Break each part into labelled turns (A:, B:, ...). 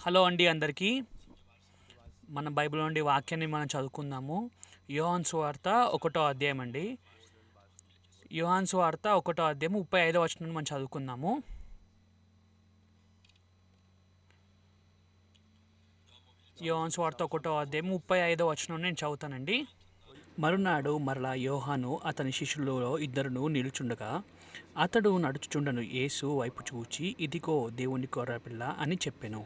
A: Hello అండి అందరికీ. మన బైబిల్ నుండి వాక్యాన్ని మనం చదువుకుందాము. యోహాను సువార్త 1వ అధ్యాయం అండి. యోహాను సువార్త 1వ అధ్యాయం 35వ వచనం మనం చదువుకుందాము. యోహాను సువార్త 1వ అధ్యాయం 35వ వచనం నేను చదువుతానండి. మరునాడు మరలా యోహాను అతని శిష్యులలో ఇద్దరును నిలుచుండగా అతడు నడుచుచుండను యేసు వైపు చూచి, ఇదిగో దేవుని గొర్రెపిల్ల అని చెప్పెను.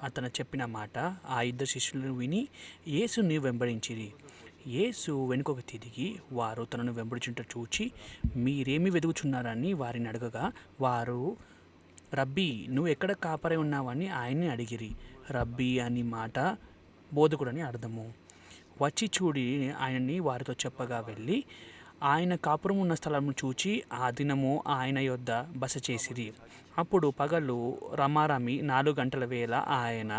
A: అతను చెప్పిన మాట ఆ ఇద్దరు శిష్యులను విని యేసుని వెంబడించిరి. యేసు వెనుకకు తిరిగి వారు తనను వెంబడించుట చూచి, మీరేమి వెతుకుచున్నారని వారిని అడగగా, వారు రబ్బీ, నువ్వు ఎక్కడ కాపరి ఉన్నావని ఆయన్ని అడిగిరి. రబ్బీ అని మాట బోధకుడని అర్థము. వచ్చి చూడి ఆయనని వారితో చెప్పగా వెళ్ళి ఆయన కాపురం ఉన్న స్థలము చూచి ఆ దినము ఆయన యొద్ద బస చేసిరి. అప్పుడు పగలు రమారమి 4 గంటల వేళ ఆయన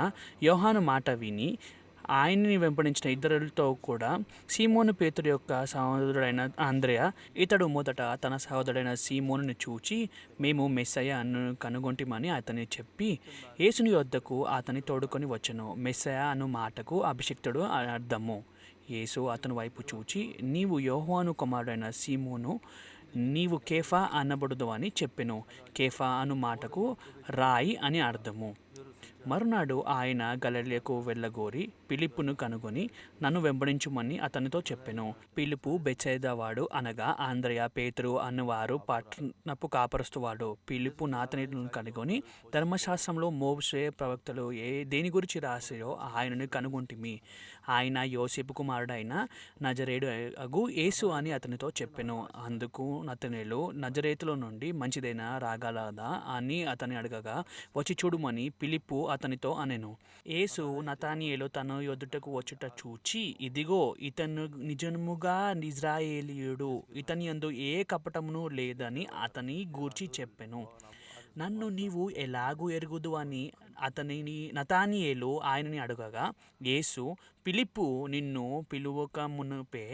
A: యోహాను మాట విని ఆయన్ని వెంబడించిన ఇద్దరితో కూడా సీమోను పేతురు యొక్క సహోదరుడైన అంద్రెయ, ఇతడు మొదట తన సహోదరుడైన సీమోనుని చూచి, మేము మెస్సయ్య అను కనుగొంటిమని అతని చెప్పి యేసుని యొద్దకు అతని తోడుకొని వచ్చెను. మెస్సయ్య అను మాటకు అభిషిక్తుడు అర్థము. యేసు అతని వైపు చూచి, నీవు యోహాను కుమారుడైన సీమోను, నీవు కేఫా అనబడుదు అని చెప్పెను. కేఫా అను మాటకు రాయి అని అర్థము. మరునాడు ఆయన గలిలయకు వెళ్ళగోరి ఫిలిప్పును కనుగొని నన్ను వెంబడించుమని అతనితో చెప్పెను. ఫిలిప్పు బెత్సయిదా వాడు, అనగా అంద్రెయ, పేతురు అన్నవారు పట్టణపు కాపరస్తువాడు. ఫిలిప్పు నాతనీయులను కనుగొని ధర్మశాస్త్రంలో మోషే ప్రవక్తలు దేని గురించి రాసిరో ఆయనను కనుగొంటిమి. ఆయన యోసేపు కుమారుడైన నజరేయుడు అగు యేసు అని అతనితో చెప్పెను. అందుకు నతనేలు, నజరేతులో నుండి మంచిదైనా రాగలదా అని అతని అడగగా, వచ్చి చూడుమని ఫిలిప్పు అతనితో అనెను. యేసు నతానియేలు తన యొద్దకు వచ్చుట చూచి, ఇదిగో ఇతను నిజముగా ఇజ్రాయేలీయుడు, ఇతని యందు ఏ కపటమును లేదని అతని గూర్చి చెప్పెను. నన్ను నీవు ఎలాగూ ఎరుగుదు అని అతనిని నతానియేలు ఆయనని అడగగా, యేసు, ఫిలిప్పు నిన్ను పిలువక మునుపే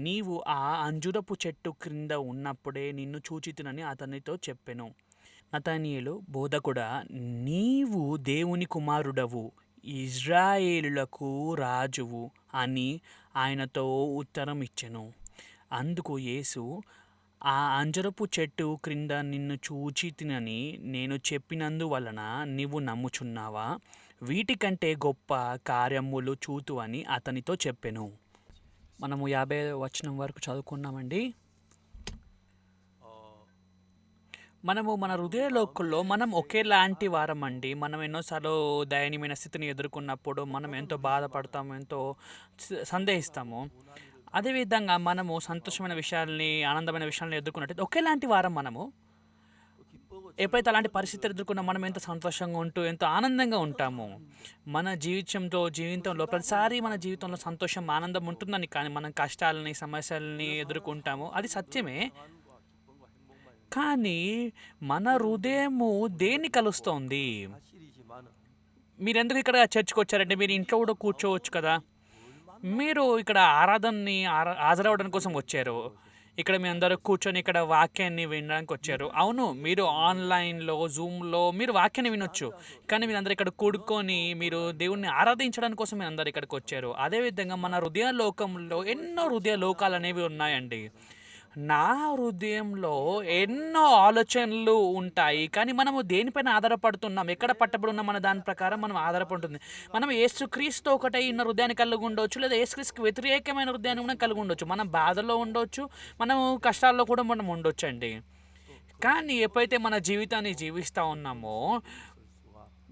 A: నీవు ఆ అంజురపు చెట్టు క్రింద ఉన్నప్పుడే నిన్ను చూచితినని అతనితో చెప్పెను. నతానియేలు, బోధకుడా, నీవు దేవుని కుమారుడవు, ఇజ్రాయేలులకు రాజువు అని ఆయనతో ఉత్తరం ఇచ్చెను. అందుకు యేసు, ఆ అంజరపు చెట్టు క్రింద నిన్ను చూచితినని నేను చెప్పినందువలన నీవు నమ్ముచున్నావా? వీటికంటే గొప్ప కార్యములు చూతు అని అతనితో చెప్పెను. మనము 50వ వచనం వరకు చదువుకున్నామండి. మనము మన హృదయ లోకంలో మనం ఒకేలాంటి వారం అండి. మనం ఎన్నోసార్లు దయనీయమైన స్థితిని ఎదుర్కొన్నప్పుడు మనం ఎంతో బాధపడతాము, ఎంతో సందేహిస్తాము. అదేవిధంగా మనము సంతోషమైన విషయాల్ని, ఆనందమైన విషయాలను ఎదుర్కొన్నట్టు ఒకేలాంటి వారం మనము. ఎప్పుడైతే అలాంటి పరిస్థితులు ఎదుర్కొన్నా మనం ఎంత సంతోషంగా ఉంటూ ఎంతో ఆనందంగా ఉంటాము. మన జీవితంలో ప్రతిసారి మన జీవితంలో సంతోషం, ఆనందం ఉంటుందని, కానీ మనం కష్టాలని, సమస్యలని ఎదుర్కొంటాము. అది సత్యమే. కానీ మన హృదయము దేన్ని కలుస్తోంది? మీరెందుకు ఇక్కడ చర్చ్కి వచ్చారంటే మీరు ఇంట్లో కూడా కూర్చోవచ్చు కదా. మీరు ఇక్కడ ఆరాధనని హాజరవ్వడం కోసం వచ్చారు. ఇక్కడ మీ అందరూ కూర్చొని ఇక్కడ వాక్యాన్ని వినడానికి వచ్చారు. అవును, మీరు ఆన్లైన్లో, జూమ్లో మీరు వాక్యాన్ని వినొచ్చు. కానీ మీరు అందరు ఇక్కడ కూడుకొని మీరు దేవుణ్ణి ఆరాధించడానికి కోసం మీరు అందరు ఇక్కడికి వచ్చారు. అదేవిధంగా మన హృదయ లోకంలో ఎన్నో హృదయ లోకాలు అనేవి ఉన్నాయండి. నా హృదయంలో ఎన్నో ఆలోచనలు ఉంటాయి, కానీ మనము దేనిపైన ఆధారపడుతున్నాం, ఎక్కడ పట్టబడి ఉన్నాం మన దాని ప్రకారం మనం ఆధారపడుతుంది. మనం యేసుక్రీస్తు ఒకటై ఉన్న హృదయాన్ని కలిగి ఉండవచ్చు, లేదా యేసుక్రీస్తుకి వ్యతిరేకమైన హృదయాన్ని కూడా కలిగి ఉండొచ్చు. మనం బాధలో ఉండొచ్చు, మనము కష్టాల్లో కూడా మనం ఉండొచ్చు అండి. కానీ ఎప్పుడైతే మన జీవితాన్ని జీవిస్తూ ఉన్నామో,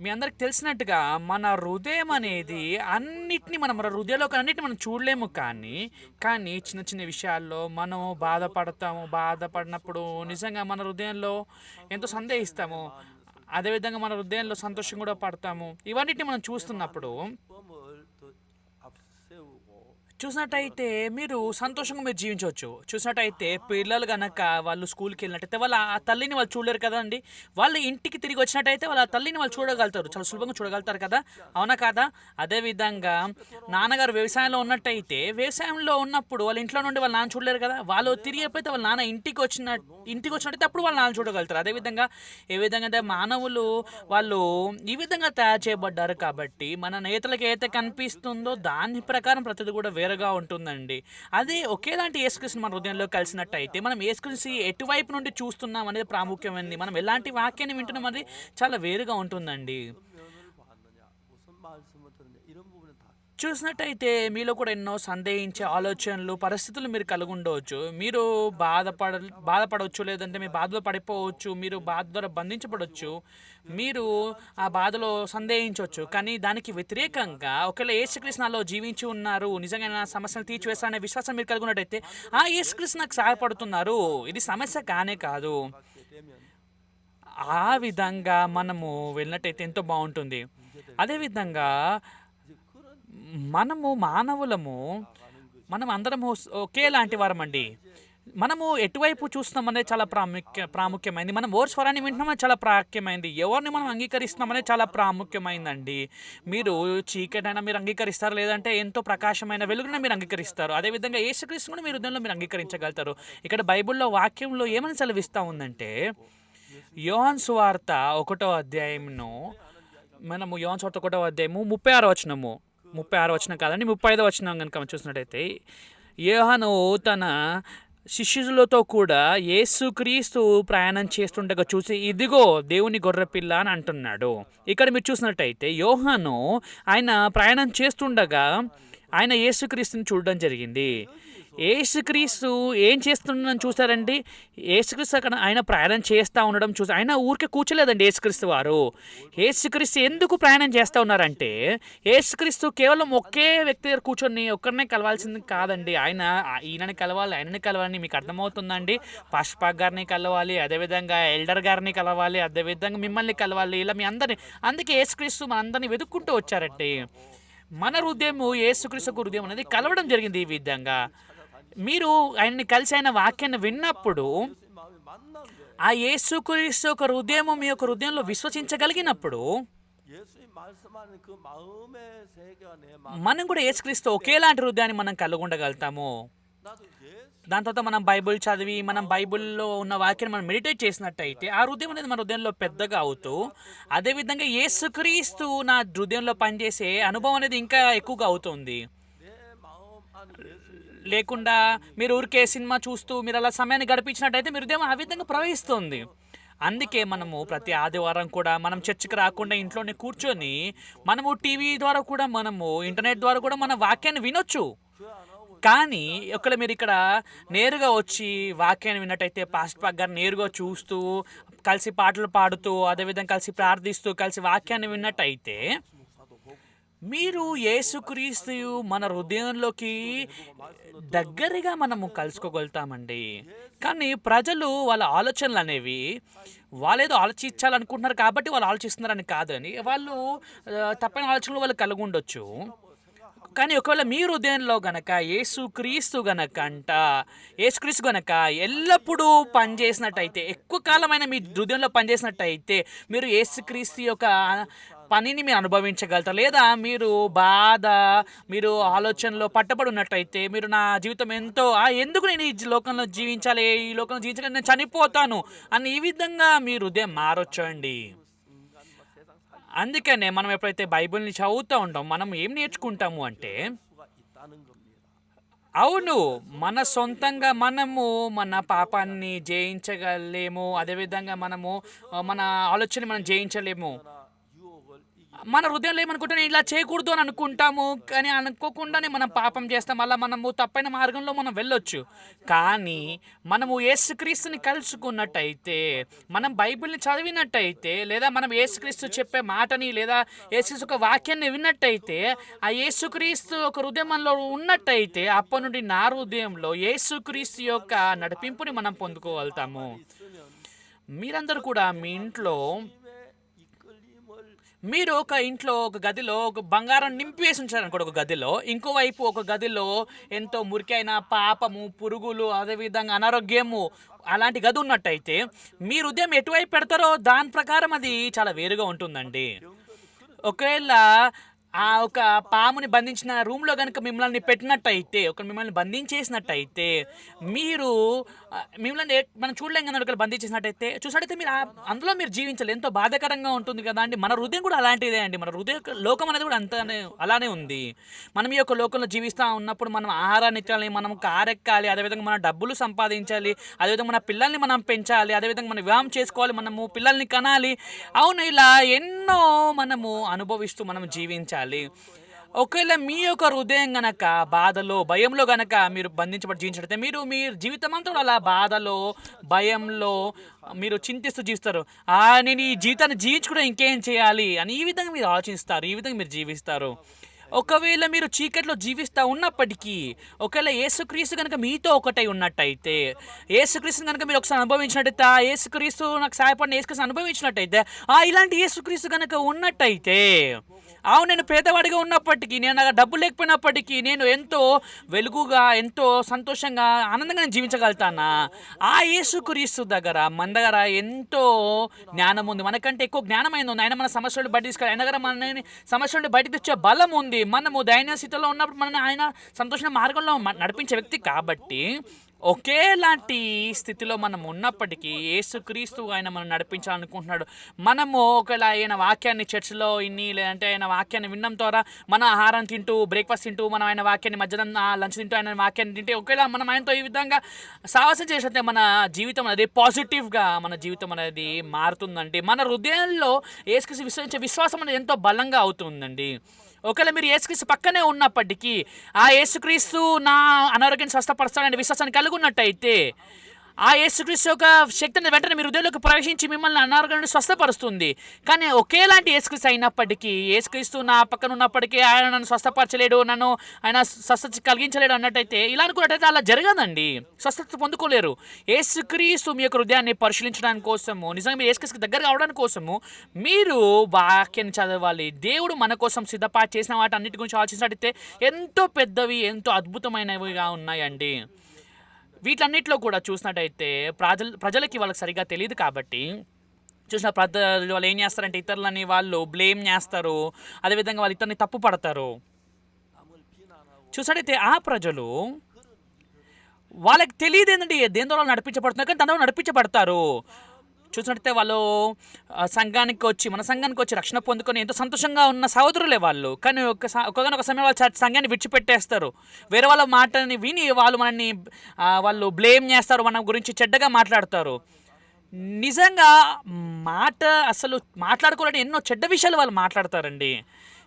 A: మీ అందరికి తెలిసినట్టుగా మన హృదయం అనేది అన్నిటినీ మన హృదయంలోకి అన్నిటిని మనం చూడలేము. కానీ చిన్న చిన్న విషయాల్లో మనం బాధపడినప్పుడు నిజంగా మన హృదయంలో ఎంతో సందేహిస్తాము. అదేవిధంగా మన హృదయంలో సంతోషం కూడా పడతాము. ఇవన్నిటిని మనం చూస్తున్నప్పుడు చూసినట్టయితే మీరు సంతోషంగా మీరు జీవించవచ్చు. చూసినట్టయితే పిల్లలు గనక వాళ్ళు స్కూల్‌కి వెళ్ళినట్టయితే వాళ్ళ ఆ తల్లిని వాళ్ళు చూడలేరు కదండీ! వాళ్ళు ఇంటికి తిరిగి వచ్చినట్టయితే వాళ్ళ తల్లిని వాళ్ళు చూడగలుగుతారు. చాలా సులభంగా చూడగలుగుతారు కదా! అవునా కాదా? అదే విధంగా నాన్నగారు వ్యవసాయంలో ఉన్నట్టయితే వ్యవసాయంలో ఉన్నప్పుడు వాళ్ళ ఇంట్లో నుండి వాళ్ళ నాన్న చూడలేరు కదా! వాళ్ళు తిరిగి ఎప్పుడైతే వాళ్ళ నాన్న ఇంటికొచ్చినట్టయితే అప్పుడు వాళ్ళ నాన్న చూడగలుగుతారు. అదేవిధంగా ఏ విధంగా అయితే మానవులు వాళ్ళు ఈ విధంగా తయారు చేయబడ్డారు కాబట్టి మన నేతలకు ఏదైతే కనిపిస్తుందో దాని ప్రకారం ప్రతిది కూడా వేరుగా ఉంటుందండి. అదే ఒకేలాంటి యేసుక్రీస్తుని మన హృదయంలో కలిసినట్టయితే మనం యేసుక్రీస్తు ఎటువైపు నుండి చూస్తున్నాం అనేది ప్రాముఖ్యమైనది. మనం ఎలాంటి వాక్యాన్ని వింటున్నాం అనేది చాలా వేరుగా ఉంటుందండి. చూసినట్టయితే మీలో కూడా ఎన్నో సందేహించే ఆలోచనలు, పరిస్థితులు మీరు కలిగుండవచ్చు. మీరు బాధపడ బాధపడవచ్చు, లేదంటే మీ బాధలో పడిపోవచ్చు, మీరు బాధ ద్వారా బంధించబడొచ్చు. మీరు ఆ బాధలో సందేహించొచ్చు. కానీ దానికి వ్యతిరేకంగా ఒకవేళ యేసుక్రీస్తు నాలో జీవించి ఉన్నారు, నిజంగా నా సమస్యలు తీర్చివేస్తారనే విశ్వాసం మీరు కలిగి ఉన్నట్టయితే, ఆ యేసుక్రీస్తు నాకు సహాయపడుతున్నారు. ఇది సమస్య కానే కాదు. ఆ విధంగా మనము వెళ్ళినట్టయితే ఎంతో బావుంటుంది. అదేవిధంగా మనము మానవులము, మనం అందరము ఒకేలాంటి వారమండి. మనము ఎటువైపు చూస్తున్నామనేది చాలా ప్రాముఖ్యమైంది. మనం ఓర్ స్వరాన్ని వింటున్నామనేది చాలా ప్రాముఖ్యమైంది. ఎవరిని మనం అంగీకరిస్తున్నామనేది చాలా ప్రాముఖ్యమైందండి. మీరు చీకటైనా మీరు అంగీకరిస్తారు, లేదంటే ఎంతో ప్రకాశమైన వెలుగున మీరు అంగీకరిస్తారు. అదేవిధంగా యేసుక్రీస్తుని కూడా మీ హృదయంలో మీరు అంగీకరించగలుగుతారు. ఇక్కడ బైబిల్‌లో వాక్యంలో ఏమని సెలవిస్తా ఉందంటే, యోహాను సువార్త 1 అధ్యాయంను మనము యోహాను సువార్త 1 అధ్యాయము 36 వచనము. 36 వచనం కాదండి, 35 వచనం గనుక మనం చూసినట్టయితే, యోహాను తన శిష్యులతో కూడా యేసుక్రీస్తు ప్రయాణం చేస్తుండగా చూసి, ఇదిగో దేవుని గొర్రెపిల్ల అని అంటున్నాడు. ఇక్కడ మీరు చూసినట్టయితే యోహాను ఆయన ప్రయాణం చేస్తుండగా ఆయన యేసుక్రీస్తుని చూడడం జరిగింది. యేసుక్రీస్తు ఏం చేస్తున్నాడని చూసారండి? యేసుక్రీస్తు అక్కడ ఆయన ప్రయాణం చేస్తా ఉండడం చూసి ఆయన ఊరికే కూర్చోలేదండి యేసుక్రీస్తు వారు. యేసుక్రీస్తు ఎందుకు ప్రయాణం చేస్తా ఉన్నారంటే, యేసుక్రీస్తు కేవలం ఒకే వ్యక్తి దగ్గర కూర్చొని ఒక్కరినే కలవాల్సింది కాదండి. ఆయన ఈయనని కలవాలి, ఆయనని కలవాలని మీకు అర్థమవుతుందండి. పాస్టర్ గారిని కలవాలి, అదేవిధంగా ఎల్డర్ గారిని కలవాలి, అదేవిధంగా మిమ్మల్ని కలవాలి, ఇలా మీ అందరిని. అందుకే యేసుక్రీస్తు మనందరిని వెతుక్కుంటూ వచ్చారండి. మన హృదయము యేసుక్రీస్తు హృదయం అనేది కలవడం జరిగింది ఈ విధంగా. మీరు ఆయన్ని కలిసి ఆయన వాక్యాన్ని విన్నప్పుడు ఆ యేసుక్రీస్తు యొక్క హృదయము మీ యొక్క హృదయంలో విశ్వసించగలిగినప్పుడు మనం కూడా యేసుక్రీస్తు ఒకేలాంటి హృదయాన్ని మనం కలిగి ఉండగలుగుతాము. దాని తర్వాత మనం బైబిల్ చదివి మనం బైబిల్లో ఉన్న వాక్యాన్ని మనం మెడిటేట్ చేసినట్టయితే ఆ హృదయం అనేది మన హృదయంలో పెద్దగా అవుతూ, అదేవిధంగా యేసుక్రీస్తు నా హృదయంలో పనిచేసే అనుభవం అనేది ఇంకా ఎక్కువగా అవుతుంది. లేకుండా మీరు ఊరికే సినిమా చూస్తూ మీరు అలా సమయాన్ని గడిపించినట్టయితే మీ హృదయం ఆ విధంగా ప్రవహిస్తుంది. అందుకే మనము ప్రతి ఆదివారం కూడా మనం చర్చికి రాకుండా ఇంట్లోనే కూర్చొని మనము టీవీ ద్వారా కూడా మనము ఇంటర్నెట్ ద్వారా కూడా మన వాక్యాన్ని వినొచ్చు. కానీ ఒకవేళ మీరు ఇక్కడ నేరుగా వచ్చి వాక్యాన్ని విన్నట్టయితే పాస్టర్ గారు నేరుగా చూస్తూ, కలిసి పాటలు పాడుతూ, అదేవిధంగా కలిసి ప్రార్థిస్తూ, కలిసి వాక్యాన్ని విన్నట్టయితే మీరు యేసుక్రీస్తు మన హృదయంలోకి దగ్గరగా మనము కలుసుకోగలుగుతామండి. కానీ ప్రజలు వాళ్ళ ఆలోచనలు అనేవి వాళ్ళేదో ఆలోచించాలనుకుంటున్నారు కాబట్టి వాళ్ళు ఆలోచిస్తున్నారని కాదని, వాళ్ళు తప్పని ఆలోచనలు వాళ్ళు కలిగి ఉండొచ్చు. కానీ ఒకవేళ మీ హృదయంలో గనక యేసుక్రీస్తు గనక ఎల్లప్పుడూ పనిచేసినట్టయితే, ఎక్కువ కాలమైన మీ హృదయంలో పనిచేసినట్టయితే మీరు యేసుక్రీస్తు యొక్క పనిని మీరు అనుభవించగలుగుతారు. లేదా మీరు ఆలోచనలో పట్టబడి ఉన్నట్టయితే, మీరు నా జీవితం ఎందుకు నేను ఈ లోకంలో జీవించాలి, ఈ లోకంలో జీవించడానికి నేను చనిపోతాను అని ఈ విధంగా మీ హృదయం మారొచ్చు అండి. అందుకనే మనం ఎప్పుడైతే బైబిల్ని చదువుతూ ఉంటాం, మనం ఏం నేర్చుకుంటాము అంటే, అవును, మన సొంతంగా మనము మన పాపాన్ని జయించగలేము, అదేవిధంగా మనము మన ఆలోచన మనం జయించలేము. మన హృదయంలో ఏమనుకుంటాం, నేను ఇలా చేయకూడదు అని అనుకుంటాము. కానీ అనుకోకుండానే మనం పాపం చేస్తాం. అలా మనము తప్పైన మార్గంలో మనం వెళ్ళొచ్చు. కానీ మనము యేసుక్రీస్తుని కలుసుకున్నట్టయితే, మనం బైబిల్ని చదివినట్టయితే, లేదా మనం యేసుక్రీస్తు చెప్పే మాటని లేదా యేసుక్రీస్తు ఒక వాక్యాన్ని విన్నట్టయితే, ఆ యేసుక్రీస్తు ఒక హృదయంలో ఉన్నట్టయితే అప్పటి నుండి నా హృదయంలో యేసుక్రీస్తు యొక్క నడిపింపుని మనం పొందుకోగలుగుతాము. మీరందరూ కూడా మీ ఇంట్లో మీరు ఒక ఇంట్లో ఒక గదిలో ఒక బంగారం నింపి వేసి ఉంచారనుకోండి ఒక గదిలో, ఇంకోవైపు ఒక గదిలో ఎంతో మురికైన పాపము, పురుగులు, అదేవిధంగా అనారోగ్యము అలాంటి గది ఉన్నట్టయితే మీరు ఉదయం ఎటువైపు పెడతారో దాని ప్రకారం అది చాలా వేరుగా ఉంటుందండి. ఒకవేళ ఆ ఒక పాముని బంధించిన రూమ్‌లో గనుక మిమ్మల్ని పెట్టినట్టయితే, మిమ్మల్ని బంధించేసినట్టయితే, మీరు మిమ్మల్ని మనం చూడలేం కదండీ ఒకవేళ బంధించేసినట్టయితే. చూసినట్టయితే మీరు అందులో మీరు జీవించలేరు. ఎంతో బాధాకరంగా ఉంటుంది కదా అండి. మన హృదయం కూడా అలాంటిదే అండి. మన హృదయ లోకం అనేది కూడా అంతనే అలానే ఉంది. మనం ఈ యొక్క లోకంలో జీవిస్తా ఉన్నప్పుడు మనం ఆహారాన్ని తినాలి, మనం కారెక్కాలి, అదేవిధంగా మనం డబ్బులు సంపాదించాలి, అదేవిధంగా మన పిల్లల్ని మనం పెంచాలి, అదేవిధంగా మనం వివాహం చేసుకోవాలి, మనము పిల్లల్ని కనాలి. అవును, ఇలా ఎన్నో మనము అనుభవిస్తూ మనం జీవించాలి. ఒకవేళ మీ యొక్క హృదయం గనక బాధలో, భయంలో గనక మీరు బంధించబడి జీవించినట్లయితే మీరు మీ జీవితమంతా కూడా అలా బాధలో, భయంలో మీరు చింతిస్తూ జీవిస్తారు. నేను ఈ జీవితాన్ని జీవించుకుంటే ఇంకేం చేయాలి అని ఈ విధంగా మీరు ఆలోచిస్తారు. ఈ విధంగా మీరు జీవిస్తారు. ఒకవేళ మీరు చీకట్లో జీవిస్తా ఉన్నప్పటికీ, ఒకవేళ యేసుక్రీస్తు గనుక మీతో ఒకటై ఉన్నట్టయితే, యేసుక్రీస్తుని గనుక మీరు ఒకసారి అనుభవించినట్టయితే, ఆ యేసుక్రీస్తు నాకు సహాయపడిన యేసుక్రీస్తుని అనుభవించినట్టయితే, ఇలాంటి యేసుక్రీస్తు గనుక ఉన్నట్టయితే, అవును, నేను పేదవాడిగా ఉన్నప్పటికీ, నేను నాకు డబ్బు లేకపోయినప్పటికీ, నేను ఎంతో వెలుగుగా, ఎంతో సంతోషంగా, ఆనందంగా నేను జీవించగలుగుతానా? ఆ యేసుక్రీస్తు దగ్గర మన దగ్గర ఎంతో జ్ఞానం ఉంది. మనకంటే ఎక్కువ జ్ఞానం ఆయన ఉంది. ఆయన మన సమస్య నుండి బయట తీసుకెళ్ళి, ఆయన దగ్గర మనని సమస్య నుండి బయటకు తెచ్చే బలం ఉంది. మనము దైన్య స్థితిలో ఉన్నప్పుడు మనని ఆయన సంతోషమైన మార్గంలో నడిపించే వ్యక్తి కాబట్టి, ఒకేలాంటి స్థితిలో మనం ఉన్నప్పటికీ యేసుక్రీస్తు ఆయన మనం నడిపించాలనుకుంటున్నాడు. మనము ఒకవేళ ఆయన వాక్యాన్ని చర్చిలో ఇన్ని, లేదంటే ఆయన వాక్యాన్ని వినడం ద్వారా మన ఆహారం తింటూ, బ్రేక్ఫాస్ట్ తింటూ, మనం ఆయన వాక్యాన్ని మధ్యాహ్నం లంచ్ తింటూ ఆయన వాక్యాన్ని తింటే, ఒకవేళ మనం ఆయనతో ఈ విధంగా సాహసం చేసినట్టే మన జీవితం అనేది పాజిటివ్గా మన జీవితం అనేది మారుతుందండి. మన హృదయంలో యేసుక్రీస్తు విశ్వసించే విశ్వాసం అనేది ఎంతో బలంగా అవుతుందండి. ఒకవేళ మీరు యేసుక్రీస్తు పక్కనే ఉన్నప్పటికీ, ఆ యేసుక్రీస్తు నా అనారోగ్యాన్ని స్వస్థపరుస్తాడనే విశ్వాసాన్ని కలిగి ఉన్నట్టయితే, ఆ యేసుక్రీస్తు యొక్క శక్తిని వెంటనే మీ హృదయంలోకి ప్రవేశించి మిమ్మల్ని అనారోగ్యాన్ని స్వస్థపరుస్తుంది. కానీ ఒకేలాంటి యేసుక్రీస్తు అయినప్పటికీ, యేసుక్రీస్తు నా పక్కన ఉన్నప్పటికీ ఆయన నన్ను స్వస్థపరచలేడు, నన్ను ఆయన స్వస్థత కలిగించలేడు అన్నట్టయితే, ఇలా అనుకున్నట్టయితే అలా జరగదండి. స్వస్థత పొందుకోలేరు. యేసుక్రీస్తు మీ యొక్క హృదయాన్ని పరిశీలించడానికి కోసము, నిజంగా మీరు యేసుక్రీస్తుకి దగ్గర అవడానికి కోసము మీరు వాక్యాన్ని చదవాలి. దేవుడు మన కోసం సిద్ధపాటు చేసిన వాటి అన్నిటి గురించి ఆలోచించినట్టయితే ఎంతో పెద్దవి, ఎంతో అద్భుతమైనవిగా ఉన్నాయండి. వీటన్నిటిలో కూడా చూసినట్టయితే ప్రజలకి వాళ్ళకి సరిగ్గా తెలియదు కాబట్టి, ప్రజలు వాళ్ళు ఏం చేస్తారంటే ఇతరులని వాళ్ళు బ్లేమ్ చేస్తారు, అదేవిధంగా వాళ్ళు ఇతరులని తప్పు పడతారు. చూసినట్టయితే ఆ ప్రజలు వాళ్ళకి తెలియదు ఏంటంటే దేని ద్వారా నడిపించబడుతున్నారు, కానీ దాని ద్వారా నడిపించబడతారు. చూసినట్టయితే వాళ్ళు మన సంఘానికి వచ్చి రక్షణ పొందుకొని ఎంతో సంతోషంగా ఉన్న సహోదరులే వాళ్ళు. కానీ ఒక సమయం వాళ్ళు సంఘాన్ని విడిచిపెట్టేస్తారు. వేరే వాళ్ళ మాటని విని వాళ్ళు బ్లేమ్ చేస్తారు, మన గురించి చెడ్డగా మాట్లాడతారు. నిజంగా అసలు మాట్లాడుకోవాలంటే ఎన్నో చెడ్డ విషయాలు వాళ్ళు మాట్లాడతారండి.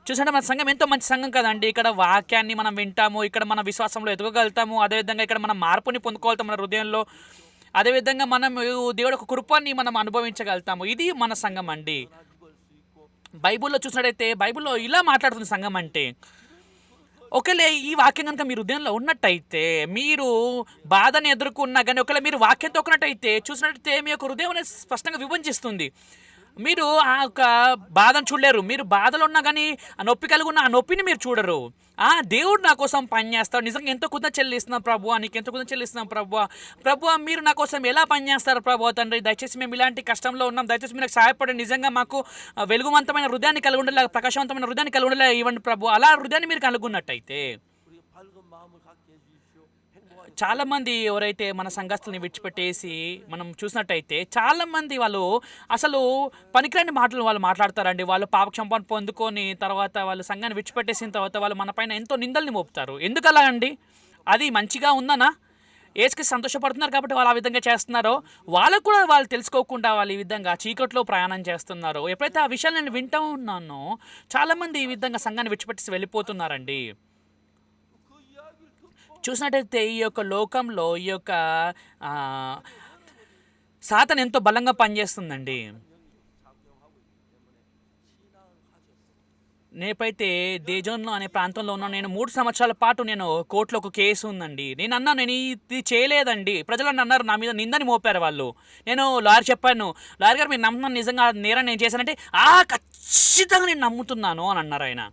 A: చూసంటే మన సంఘం ఎంతో మంచి సంఘం కదండి. ఇక్కడ వాక్యాన్ని మనం వింటాము, ఇక్కడ మన విశ్వాసంలో ఎదగగలుగుతాము, అదేవిధంగా ఇక్కడ మనం మార్పుని పొందుకోగలుగుతాం మన హృదయంలో, అదేవిధంగా మనం దేవుడు ఒక కృపాన్ని మనం అనుభవించగలుగుతాము. ఇది మన సంఘం అండి. బైబిల్లో చూసినట్టయితే బైబిల్లో ఇలా మాట్లాడుతుంది సంఘం అంటే. ఒకవేళ ఈ వాక్యం కనుక మీ హృదయంలో ఉన్నట్టయితే, మీరు బాధని ఎదుర్కొన్నా కానీ ఒకవేళ మీరు వాక్యంతో ఒకనట్టయితే చూసినట్టయితే మీ యొక్క హృదయం అనేది స్పష్టంగా విభజిస్తుంది. మీరు ఆ యొక్క బాధను చూడలేరు. మీరు బాధలో ఉన్నా కానీ ఆ నొప్పి కలిగి ఉన్న ఆ నొప్పిని మీరు చూడరు. దేవుడు నా కోసం పని చేస్తాడు, నిజంగా ఎంతో కృతజ్ఞత చెల్లిస్తున్నాం ప్రభువా, నీకు ఎంతో కృతజ్ఞత చెల్లిస్తున్నాం ప్రభువా, మీరు నా కోసం ఎలా పని చేస్తారు ప్రభువా తండ్రి, దయచేసి మేము ఇలాంటి కష్టంలో ఉన్నాం, దయచేసి మీరు నాకు సహాయపడండి, నిజంగా మాకు వెలుగువంతమైన హృదయాన్ని కలిగి ఉండేలా, ప్రకాశవంతమైన హృదయాన్ని కలిగి ఉండేలా ఇవ్వండి ప్రభు. అలా హృదయాన్ని మీరు కలుగున్నట్టయితే, చాలామంది ఎవరైతే మన సంఘస్థుల్ని విడిచిపెట్టేసి మనం చూసినట్టయితే, చాలామంది వాళ్ళు అసలు పనికిరాని మాటలు వాళ్ళు మాట్లాడతారండి. వాళ్ళు పాపక్షమాపణ పొందుకొని తర్వాత వాళ్ళు సంఘాన్ని విడిచిపెట్టేసిన తర్వాత వాళ్ళు మన పైన ఎంతో నిందల్ని మోపుతారు. ఎందుకలా అండి? అది మంచిగా ఉందనా? ఏసుకి సంతోషపడుతున్నారు కాబట్టి వాళ్ళు ఆ విధంగా చేస్తున్నారో, వాళ్ళకు కూడా వాళ్ళు తెలుసుకోకుండా వాళ్ళు ఈ విధంగా చీకట్లో ప్రయాణం చేస్తున్నారు. ఎప్పుడైతే ఆ విషయాలు నేను వింటూ ఉన్నానో, చాలామంది ఈ విధంగా సంఘాన్ని విడిచిపెట్టేసి వెళ్ళిపోతున్నారండి. చూసినట్టయితే ఈ యొక్క లోకంలో ఈ యొక్క సాతాను ఎంతో బలంగా పనిచేస్తుందండి. నేనైతే దేజోన్లో అనే ప్రాంతంలో ఉన్నాను. నేను 3 సంవత్సరాల పాటు నేను కోర్టులో ఒక కేసు ఉందండి. నేను అన్నాను, నేను ఇది చేయలేదండి. ప్రజలు అన్నారు, నా మీద నిందని మోపారు వాళ్ళు. నేను లాయర్ చెప్పాను, లాయర్ గారు మీరు నమ్ముతున్నాను నిజంగా నేరం నేను చేశానంటే, ఖచ్చితంగా నేను నమ్ముతున్నాను అని అన్నారు ఆయన.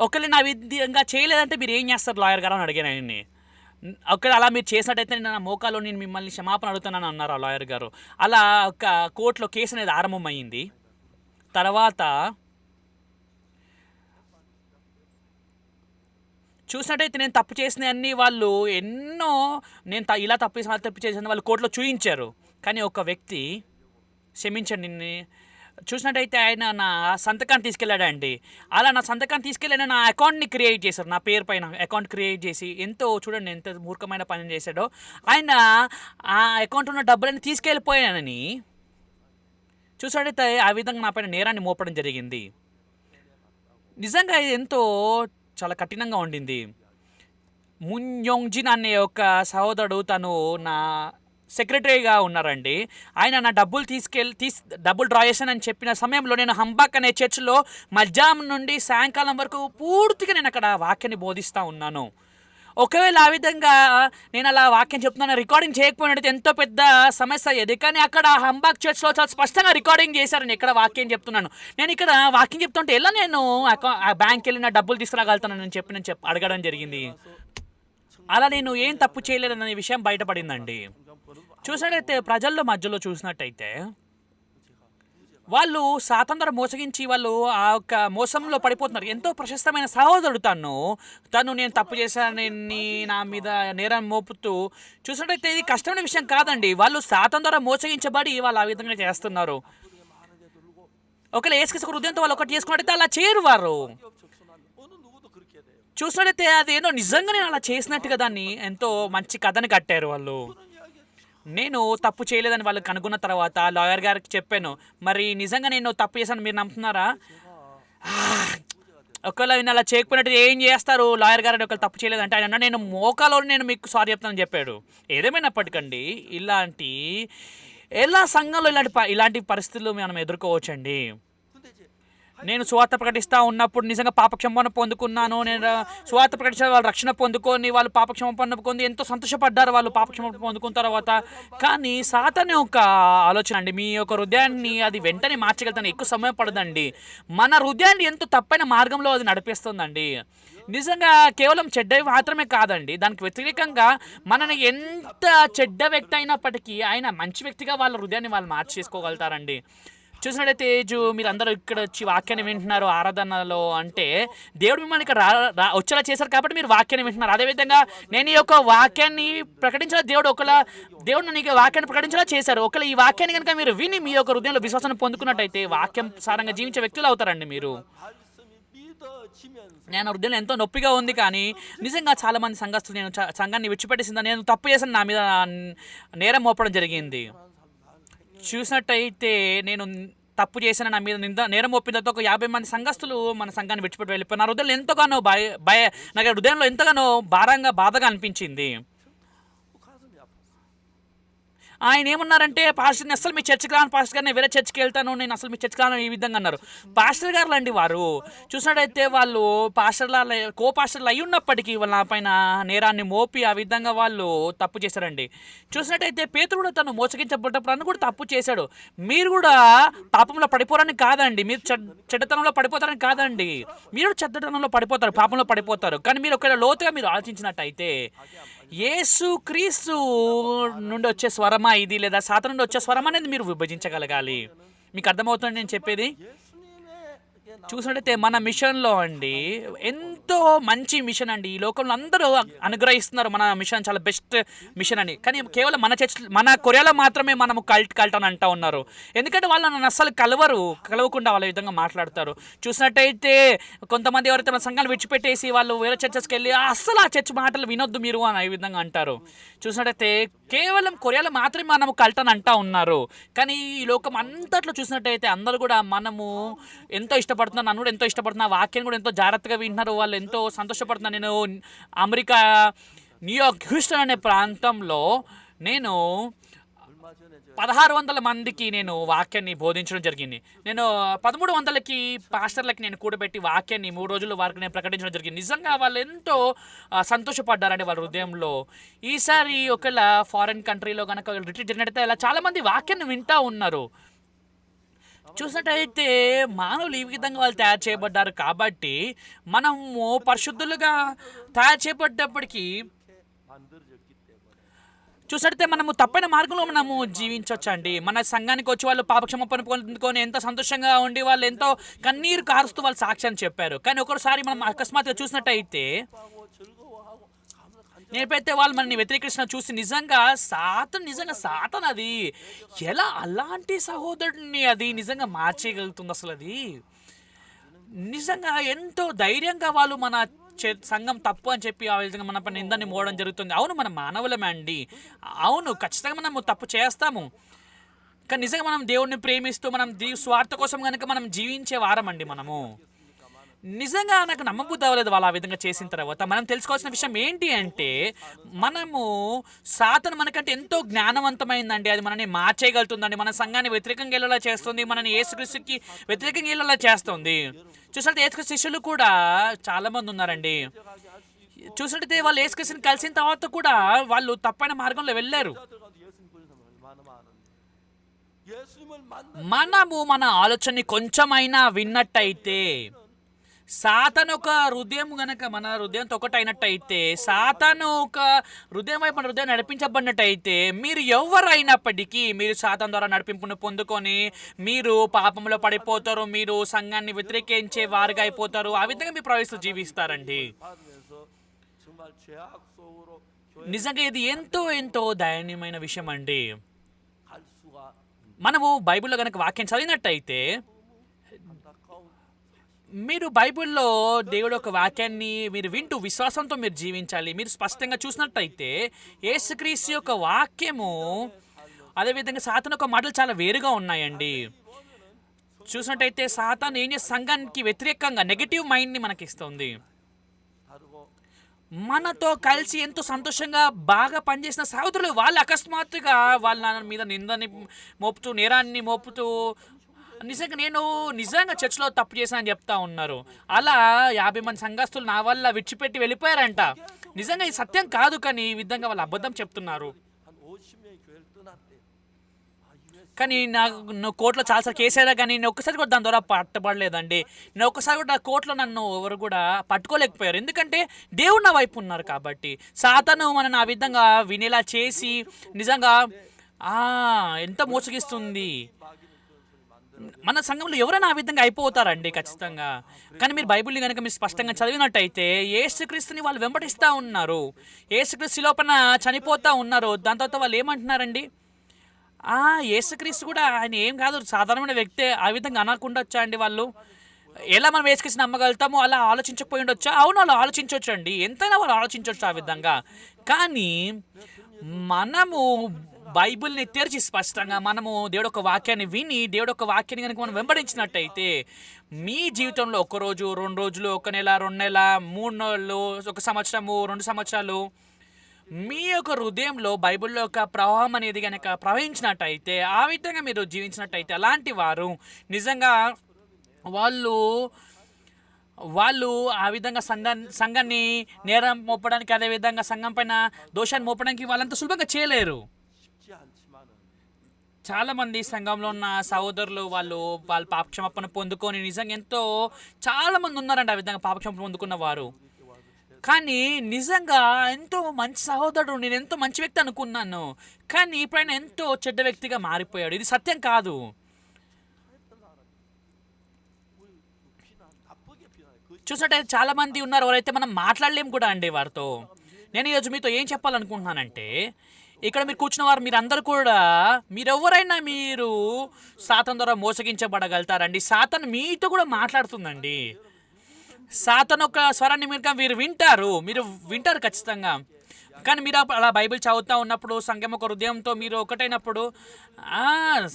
A: ఒకవేళ నా విధంగా చేయలేదంటే మీరు ఏం చేస్తారు లాయర్ గారు అని అడిగాను ఆయన్ని. ఒకవేళ అలా మీరు చేసినట్టయితే నేను నా మోకాలో నేను మిమ్మల్ని క్షమాపణ అడుగుతానని అన్నారు ఆ లాయర్ గారు. అలా ఒక కోర్టులో కేసు అనేది ఆరంభమైంది. తర్వాత చూసినట్టయితే నేను తప్పు చేసిన అన్ని వాళ్ళు ఎన్నో, నేను ఇలా తప్పు చేసిన తప్పు చేసిన వాళ్ళు కోర్టులో చూయించారు. కానీ ఒక వ్యక్తి క్షమించండి చూసినట్టయితే ఆయన నా సంతకాన్ని తీసుకెళ్ళాడండి. అలా నా సంతకాన్ని తీసుకెళ్ళి నా అకౌంట్ని క్రియేట్ చేశారు. నా పేరు పైన అకౌంట్ క్రియేట్ చేసి ఎంతో చూడండి ఎంత మూర్ఖమైన పని చేశాడో ఆయన. ఆ అకౌంట్ ఉన్న డబ్బులని తీసుకెళ్ళిపోయానని చూసినట్టయితే ఆ విధంగా నా పైన నేరాన్ని మోపడం జరిగింది. నిజంగా ఇది ఎంతో చాలా కఠినంగా ఉండింది. మున్యోంగ్జిన్ అనే ఒక సహోదరుడు, తను నా సెక్రటరీగా ఉన్నారండి. ఆయన నా డబ్బులు డబ్బులు డ్రా చేశానని చెప్పిన సమయంలో నేను హంబాక్ అనే చర్చిలో మధ్యాహ్నం నుండి సాయంకాలం వరకు పూర్తిగా నేను అక్కడ వాక్యాన్ని బోధిస్తూ ఉన్నాను. ఒకవేళ ఆ విధంగా నేను అలా వాక్యం చెప్తున్నాను, రికార్డింగ్ చేయకపోయినట్టు ఎంతో పెద్ద సమస్య అయ్యేది. కానీ అక్కడ హంబాక్ చర్చ్లో చాలా స్పష్టంగా రికార్డింగ్ చేశారు నేను ఇక్కడ వాక్యం చెప్తున్నాను. నేను ఇక్కడ వాక్యం చెప్తుంటే ఎలా నేను బ్యాంక్కి వెళ్ళి నా డబ్బులు తీసుకురాగలుగుతానని నేను అడగడం జరిగింది. అలా నేను ఏం తప్పు చేయలేదనే విషయం బయటపడిందండి. చూసినట్టయితే ప్రజల్లో మధ్యలో చూసినట్టయితే వాళ్ళు సాతంత్రం మోసగించి వాళ్ళు ఆ యొక్క మోసంలో పడిపోతున్నారు. ఎంతో ప్రశస్తమైన సహోదరుడు తను నేను తప్పు చేశానని నా మీద నేరం మోపుతూ చూసినట్టయితే ఇది కష్టమైన విషయం కాదండి. వాళ్ళు సాతంత్రం మోసగించబడి వాళ్ళు ఆ విధంగా చేస్తున్నారు. ఒకవేళ ఏసుక్రీస్తు హృదయంతో వాళ్ళు ఒకటి చేసుకున్నట్టయితే అలా చేయరు వారు. చూసినట్టయితే అదేనో నిజంగా నేను అలా చేసినట్టుగా దాన్ని ఎంతో మంచి కథని కట్టారు వాళ్ళు. నేను తప్పు చేయలేదని వాళ్ళకి కనుగొన్న తర్వాత లాయర్ గారికి చెప్పాను, మరి నిజంగా నేను తప్పు చేశాను మీరు నమ్ముతున్నారా? ఒకవేళ నేను అలా చేయకపోయినట్టు ఏం చేస్తారు లాయర్ గారు? ఒకవేళ తప్పు చేయలేదంటే ఆయన నేను మోకాలో నేను మీకు సారీ చెప్తానని చెప్పాడు. ఏదేమైనప్పటికండి ఎలా సంఘంలో ఇలాంటి పరిస్థితులు మనం ఎదుర్కోవచ్చండి. నేను సువార్త ప్రకటిస్తూ ఉన్నప్పుడు నిజంగా పాపక్షమాపణ పొందుకున్నాను. నేను సువార్త ప్రకటించిన వాళ్ళు రక్షణ పొందుకొని వాళ్ళు పాపక్షమాపణ పొంది ఎంతో సంతోషపడ్డారు వాళ్ళు పాపక్షమాపణ పొందుకున్న తర్వాత. కానీ సాతాను ఒక ఆలోచన అండి, మీ యొక్క హృదయాన్ని అది వెంటనే మార్చగలుగుతాను, ఎక్కువ సమయం పడదండి. మన హృదయాన్ని ఎంతో తప్పైన మార్గంలో అది నడిపిస్తుందండి. నిజంగా కేవలం చెడ్డవి మాత్రమే కాదండి, దానికి వ్యతిరేకంగా మనని ఎంత చెడ్డ వ్యక్తి అయినప్పటికీ ఆయన మంచి వ్యక్తిగా వాళ్ళ హృదయాన్ని వాళ్ళు మార్చి చేసుకోగలుగుతారండి. చూసినట్టయితే మీరు అందరూ ఇక్కడ వచ్చి వాక్యాన్ని వింటున్నారు ఆరాధనలో అంటే దేవుడు మిమ్మల్ని ఇక్కడ వచ్చేలా చేశారు కాబట్టి మీరు వాక్యాన్ని వింటున్నారు. అదేవిధంగా నేను ఈ యొక్క వాక్యాన్ని ప్రకటించేలా దేవుడు నన్ను ఈ వాక్యాన్ని ప్రకటించేలా చేశారు. ఒకవేళ ఈ వాక్యాన్ని కనుక మీరు విని మీ యొక్క హృదయంలో విశ్వాసాన్ని పొందుకున్నట్టయితే వాక్యం సారంగా జీవించే వ్యక్తులు అవుతారండి మీరు. నేను హృదయంలో ఎంతో నొప్పిగా ఉంది, కానీ నిజంగా చాలామంది సంఘస్థులు నేను సంఘాన్ని విడిచిపెట్టేసిందని నేను తప్పు చేసిన నా మీద నేరం మోపడం జరిగింది. చూసినట్టయితే నేను తప్పు చేసిన నా మీద నేరం మోపిన తర్వాత ఒక 50 మంది సంఘస్థులు మన సంఘాన్ని విడిచిపెట్టి వెళ్ళిపోయి నా హృదయంలో ఎంతగానో నాకు హృదయంలో ఎంతగానో బాధగా అనిపించింది. ఆయన ఏమన్నారంటే, పాస్టర్ని అసలు మీ చర్చికి రాను పాస్టర్ గారు, నేను వేరే చర్చికి వెళ్తాను, నేను అసలు మీ చర్చికి రాను ఈ విధంగా అన్నారు. పాస్టర్ గారులు అండి వారు. చూసినట్టయితే వాళ్ళు కో పాస్టర్లు అయి ఉన్నప్పటికీ వాళ్ళ పైన నేరాన్ని మోపి ఆ విధంగా వాళ్ళు తప్పు చేశారండి. చూసినట్టయితే పేతురు కూడా తను మోసగించబడ్డప్పుడు అన్న కూడా తప్పు చేశాడు. మీరు కూడా పాపంలో పడిపోరని కాదండి, మీరు చెడ్డతనంలో పడిపోతారని కాదండి, మీరు చెడ్డతనంలో పడిపోతారు, పాపంలో పడిపోతారు. కానీ మీరు ఒకవేళ లోతుగా మీరు ఆలోచించినట్టయితే యేసు క్రీస్తు నుండి వచ్చే స్వరమా ఇది, లేదా సాతాను నుండి వచ్చే స్వరం అనేది మీరు విభజించగలగాలి. మీకు అర్థమవుతుంది నేను చెప్పేది? చూసినట్టయితే మన మిషన్లో అండి ఎంతో మంచి మిషన్ అండి. ఈ లోకంలో అందరూ అనుగ్రహిస్తున్నారు మన మిషన్ చాలా బెస్ట్ మిషన్ అని. కానీ కేవలం మన కొరియాలో మాత్రమే మనము కల్ట్ అని అంటూ ఉన్నారు. ఎందుకంటే వాళ్ళు నన్ను అస్సలు కలవకుండా వాళ్ళ విధంగా మాట్లాడతారు. చూసినట్టయితే కొంతమంది ఎవరైతే మన సంఘాలు విడిచిపెట్టేసి వాళ్ళు వేరే చర్చెస్కి వెళ్ళి అస్సలు ఆ చర్చ్ మాటలు వినొద్దు మీరు అని ఈ విధంగా అంటారు. చూసినట్టయితే కేవలం కొరియాలో మాత్రమే మనము కల్ట్ అని అంటూ ఉన్నారు. కానీ ఈ లోకం అంతట్లో చూసినట్టయితే అందరూ కూడా మనము ఎంతో ఇష్టపడుతున్నారు, నన్ను కూడా ఎంతో ఇష్టపడుతున్నా, వాక్యాన్ని కూడా ఎంతో జాగ్రత్తగా వింటున్నారు, వాళ్ళు ఎంతో సంతోషపడుతున్నారు. నేను అమెరికా న్యూయార్క్ హ్యూస్టన్ అనే ప్రాంతంలో నేను 1600 మందికి నేను వాక్యాన్ని బోధించడం జరిగింది. నేను 1300కి పాస్టర్లకి నేను కూడబెట్టి వాక్యాన్ని 3 రోజుల్లో వారికి నేను ప్రకటించడం జరిగింది. నిజంగా వాళ్ళు ఎంతో సంతోషపడ్డారండి వాళ్ళ హృదయంలో. ఈసారి ఒకవేళ ఫారిన్ కంట్రీలో కనుక రిట్రీట్ జరిగినట్టయితే ఇలా చాలామంది వాక్యాన్ని వింటూ ఉన్నారు. చూసినట్టయితే మానవులు ఈ విధంగా వాళ్ళు తయారు చేయబడ్డారు కాబట్టి మనము పరిశుద్ధులుగా తయారు చేయబడ్డప్పటికీ చూసినట్టయితే మనము తప్పైన మార్గంలో మనము జీవించవచ్చండి. మన సంఘానికి వచ్చి వాళ్ళు పాపక్షమాపణ పొందుకొని ఎంతో సంతోషంగా ఉండి వాళ్ళు ఎంతో కన్నీరు కారుస్తూ వాళ్ళు సాక్ష్యాన్ని చెప్పారు. కానీ ఒకసారి మనం అకస్మాత్తుగా చూసినట్టయితే నేనైతే వాళ్ళు మనల్ని వ్యతిరేకిస్తున్న చూసి నిజంగా సాతాన్ అది ఎలా అలాంటి సహోదరుడిని అది నిజంగా మార్చేయగలుగుతుంది అసలు అది నిజంగా ఎంతో ధైర్యంగా వాళ్ళు మన సంఘం తప్పు అని చెప్పి ఆ విధంగా మన పైన నిందని మోవడం జరుగుతుంది. అవును, మన మానవులమే అండి. అవును, ఖచ్చితంగా మనము తప్పు చేస్తాము. కానీ నిజంగా మనం దేవుడిని ప్రేమిస్తూ మనం స్వార్థ కోసం కనుక మనం జీవించే వారమండి మనము. నిజంగా నాకు నమ్మబుద్ధి అవ్వలేదు వాళ్ళు ఆ విధంగా చేసిన తర్వాత. మనం తెలుసుకోవాల్సిన విషయం ఏంటి అంటే మనము సాతాను మనకంటే ఎంతో జ్ఞానవంతమైందండి. అది మనల్ని మార్చేయగలుగుతుందండి. మన సంఘాన్ని వ్యతిరేకంగా వెళ్ళేలా చేస్తుంది. మనని యేసుక్రీస్తుకి వ్యతిరేకంగా వెళ్ళేలా చేస్తుంది. చూసినట్టు యేసుక్రీస్తు శిష్యులు కూడా చాలామంది ఉన్నారండి. చూసినట్టయితే వాళ్ళు యేసుక్రీస్తుని కలిసిన తర్వాత కూడా వాళ్ళు తప్పైన మార్గంలో వెళ్ళారు. మనము మన ఆలోచనని కొంచెమైనా విన్నట్టయితే సాతాను ఒక హృదయం గనక మన హృదయంతో ఒకటైనట్టయితే సాతాను ఒక హృదయం వైపు మన హృదయం నడిపించబడినట్టయితే మీరు ఎవరైనప్పటికీ మీరు సాతాను ద్వారా నడిపింపును పొందుకొని మీరు పాపంలో పడిపోతారు. మీరు సంఘాన్ని వ్యతిరేకించే వారుగా అయిపోతారు. ఆ విధంగా మీరు ప్రవేశిస్తూ జీవిస్తారండి. నిజంగా ఇది ఎంతో ఎంతో దయనీయమైన విషయం అండి. మనము బైబిల్లో కనుక వాక్యం చదివినట్టయితే మీరు బైబిల్లో దేవుడు ఒక వాక్యాన్ని మీరు వింటూ విశ్వాసంతో మీరు జీవించాలి. మీరు స్పష్టంగా చూసినట్టయితే యేసుక్రీస్తు యొక్క వాక్యము అదేవిధంగా సాతాను యొక్క మాటలు చాలా వేరుగా ఉన్నాయండి. చూసినట్టయితే సాతాను ఏం చేసే సంఘానికి వ్యతిరేకంగా నెగిటివ్ మైండ్ని మనకి ఇస్తుంది. మనతో కలిసి ఎంతో సంతోషంగా బాగా పనిచేసిన సహోదరులు వాళ్ళు అకస్మాత్తుగా వాళ్ళ మీద నిందని మోపుతూ నేరాన్ని మోపుతూ నేను నిజంగా చర్చిలో తప్పు చేశానని చెప్తా ఉన్నారు. అలా 50 మంది సంఘస్థులు నా వల్ల విడిచిపెట్టి వెళ్ళిపోయారంట. నిజంగా ఇది సత్యం కాదు, కానీ ఈ విధంగా వాళ్ళు అబద్ధం చెప్తున్నారు. కానీ నాకు కోర్టులో చాలాసార్లు కేసీఆర్ కానీ నేను ఒక్కసారి కూడా దాని ద్వారా పట్టబడలేదండి. నేను ఒక్కసారి కూడా కోర్టులో నన్ను ఎవరు కూడా పట్టుకోలేకపోయారు. ఎందుకంటే దేవుడు నా వైపు ఉన్నారు కాబట్టి. సాతాను మనని ఆ విధంగా వినేలా చేసి నిజంగా ఎంత మోసగిస్తుంది. మన సంఘంలో ఎవరైనా ఆ విధంగా అయిపోతారండి ఖచ్చితంగా. కానీ మీరు బైబిల్ని కనుక మీరు స్పష్టంగా చదివినట్టయితే యేసుక్రీస్తుని వాళ్ళు వెంబడిస్తూ ఉన్నారు. యేసుక్రీస్తు లోపల చనిపోతూ ఉన్నారు. దాని తర్వాత వాళ్ళు ఏమంటున్నారండి, యేసుక్రీస్తు కూడా ఆయన ఏం కాదు సాధారణమైన వ్యక్తే. ఆ విధంగా అనకుండొచ్చా అండి వాళ్ళు? ఎలా మనం యేసుక్రీస్తుని నమ్మగలుగుతామో అలా ఆలోచించకపోయి ఉండొచ్చా? అవును, అలా ఆలోచించవచ్చు అండి. ఎంతైనా వాళ్ళు ఆలోచించవచ్చు ఆ విధంగా. కానీ మనము బైబిల్ని తెరిచి స్పష్టంగా మనము దేవుడు ఒక వాక్యాన్ని విని దేవుడు ఒక వాక్యాన్ని కనుక మనం వెంబడించినట్టయితే మీ జీవితంలో 1 రోజు 2 రోజులు 1 నెల 2 నెల 3 నెలలు 1 సంవత్సరము 2 సంవత్సరాలు మీ యొక్క హృదయంలో బైబిల్లో ఒక ప్రవాహం అనేది కనుక ప్రవహించినట్టయితే ఆ విధంగా మీరు జీవించినట్టయితే అలాంటి వారు నిజంగా వాళ్ళు ఆ విధంగా సంఘాన్ని నేరం మోపడానికి అదేవిధంగా సంఘం పైన దోషాన్ని మోపడానికి వాళ్ళంత సులభంగా చేయలేరు. చాలామంది సంఘంలో ఉన్న సహోదరులు వాళ్ళు పాపక్షమాపణ పొందుకొని నిజంగా చాలామంది ఉన్నారండి ఆ విధంగా పాపక్షమాపణ పొందుకున్న వారు. కానీ నిజంగా ఎంతో మంచి సహోదరుడు, నేను ఎంతో మంచి వ్యక్తి అనుకున్నాను, కానీ ఇప్పుడైనా ఎంతో చెడ్డ వ్యక్తిగా మారిపోయాడు. ఇది సత్యం కాదు. చూసినట్టయితే చాలామంది ఉన్నారు ఎవరైతే మనం మాట్లాడలేము కూడా అండి వారితో. నేను ఈరోజు మీతో ఏం చెప్పాలనుకుంటున్నానంటే ఇక్కడ మీరు కూర్చున్న వారు మీరందరూ కూడా మీరు సాతాను ద్వారా మోసగించబడగలుగుతారండి. సాతాను మీతో కూడా మాట్లాడుతుందండి. సాతాను ఒక స్వరాన్ని మీరు వింటారు ఖచ్చితంగా. కానీ మీరు అలా బైబిల్ చదువుతూ ఉన్నప్పుడు సంఘం ఒక హృదయంతో మీరు ఒకటైనప్పుడు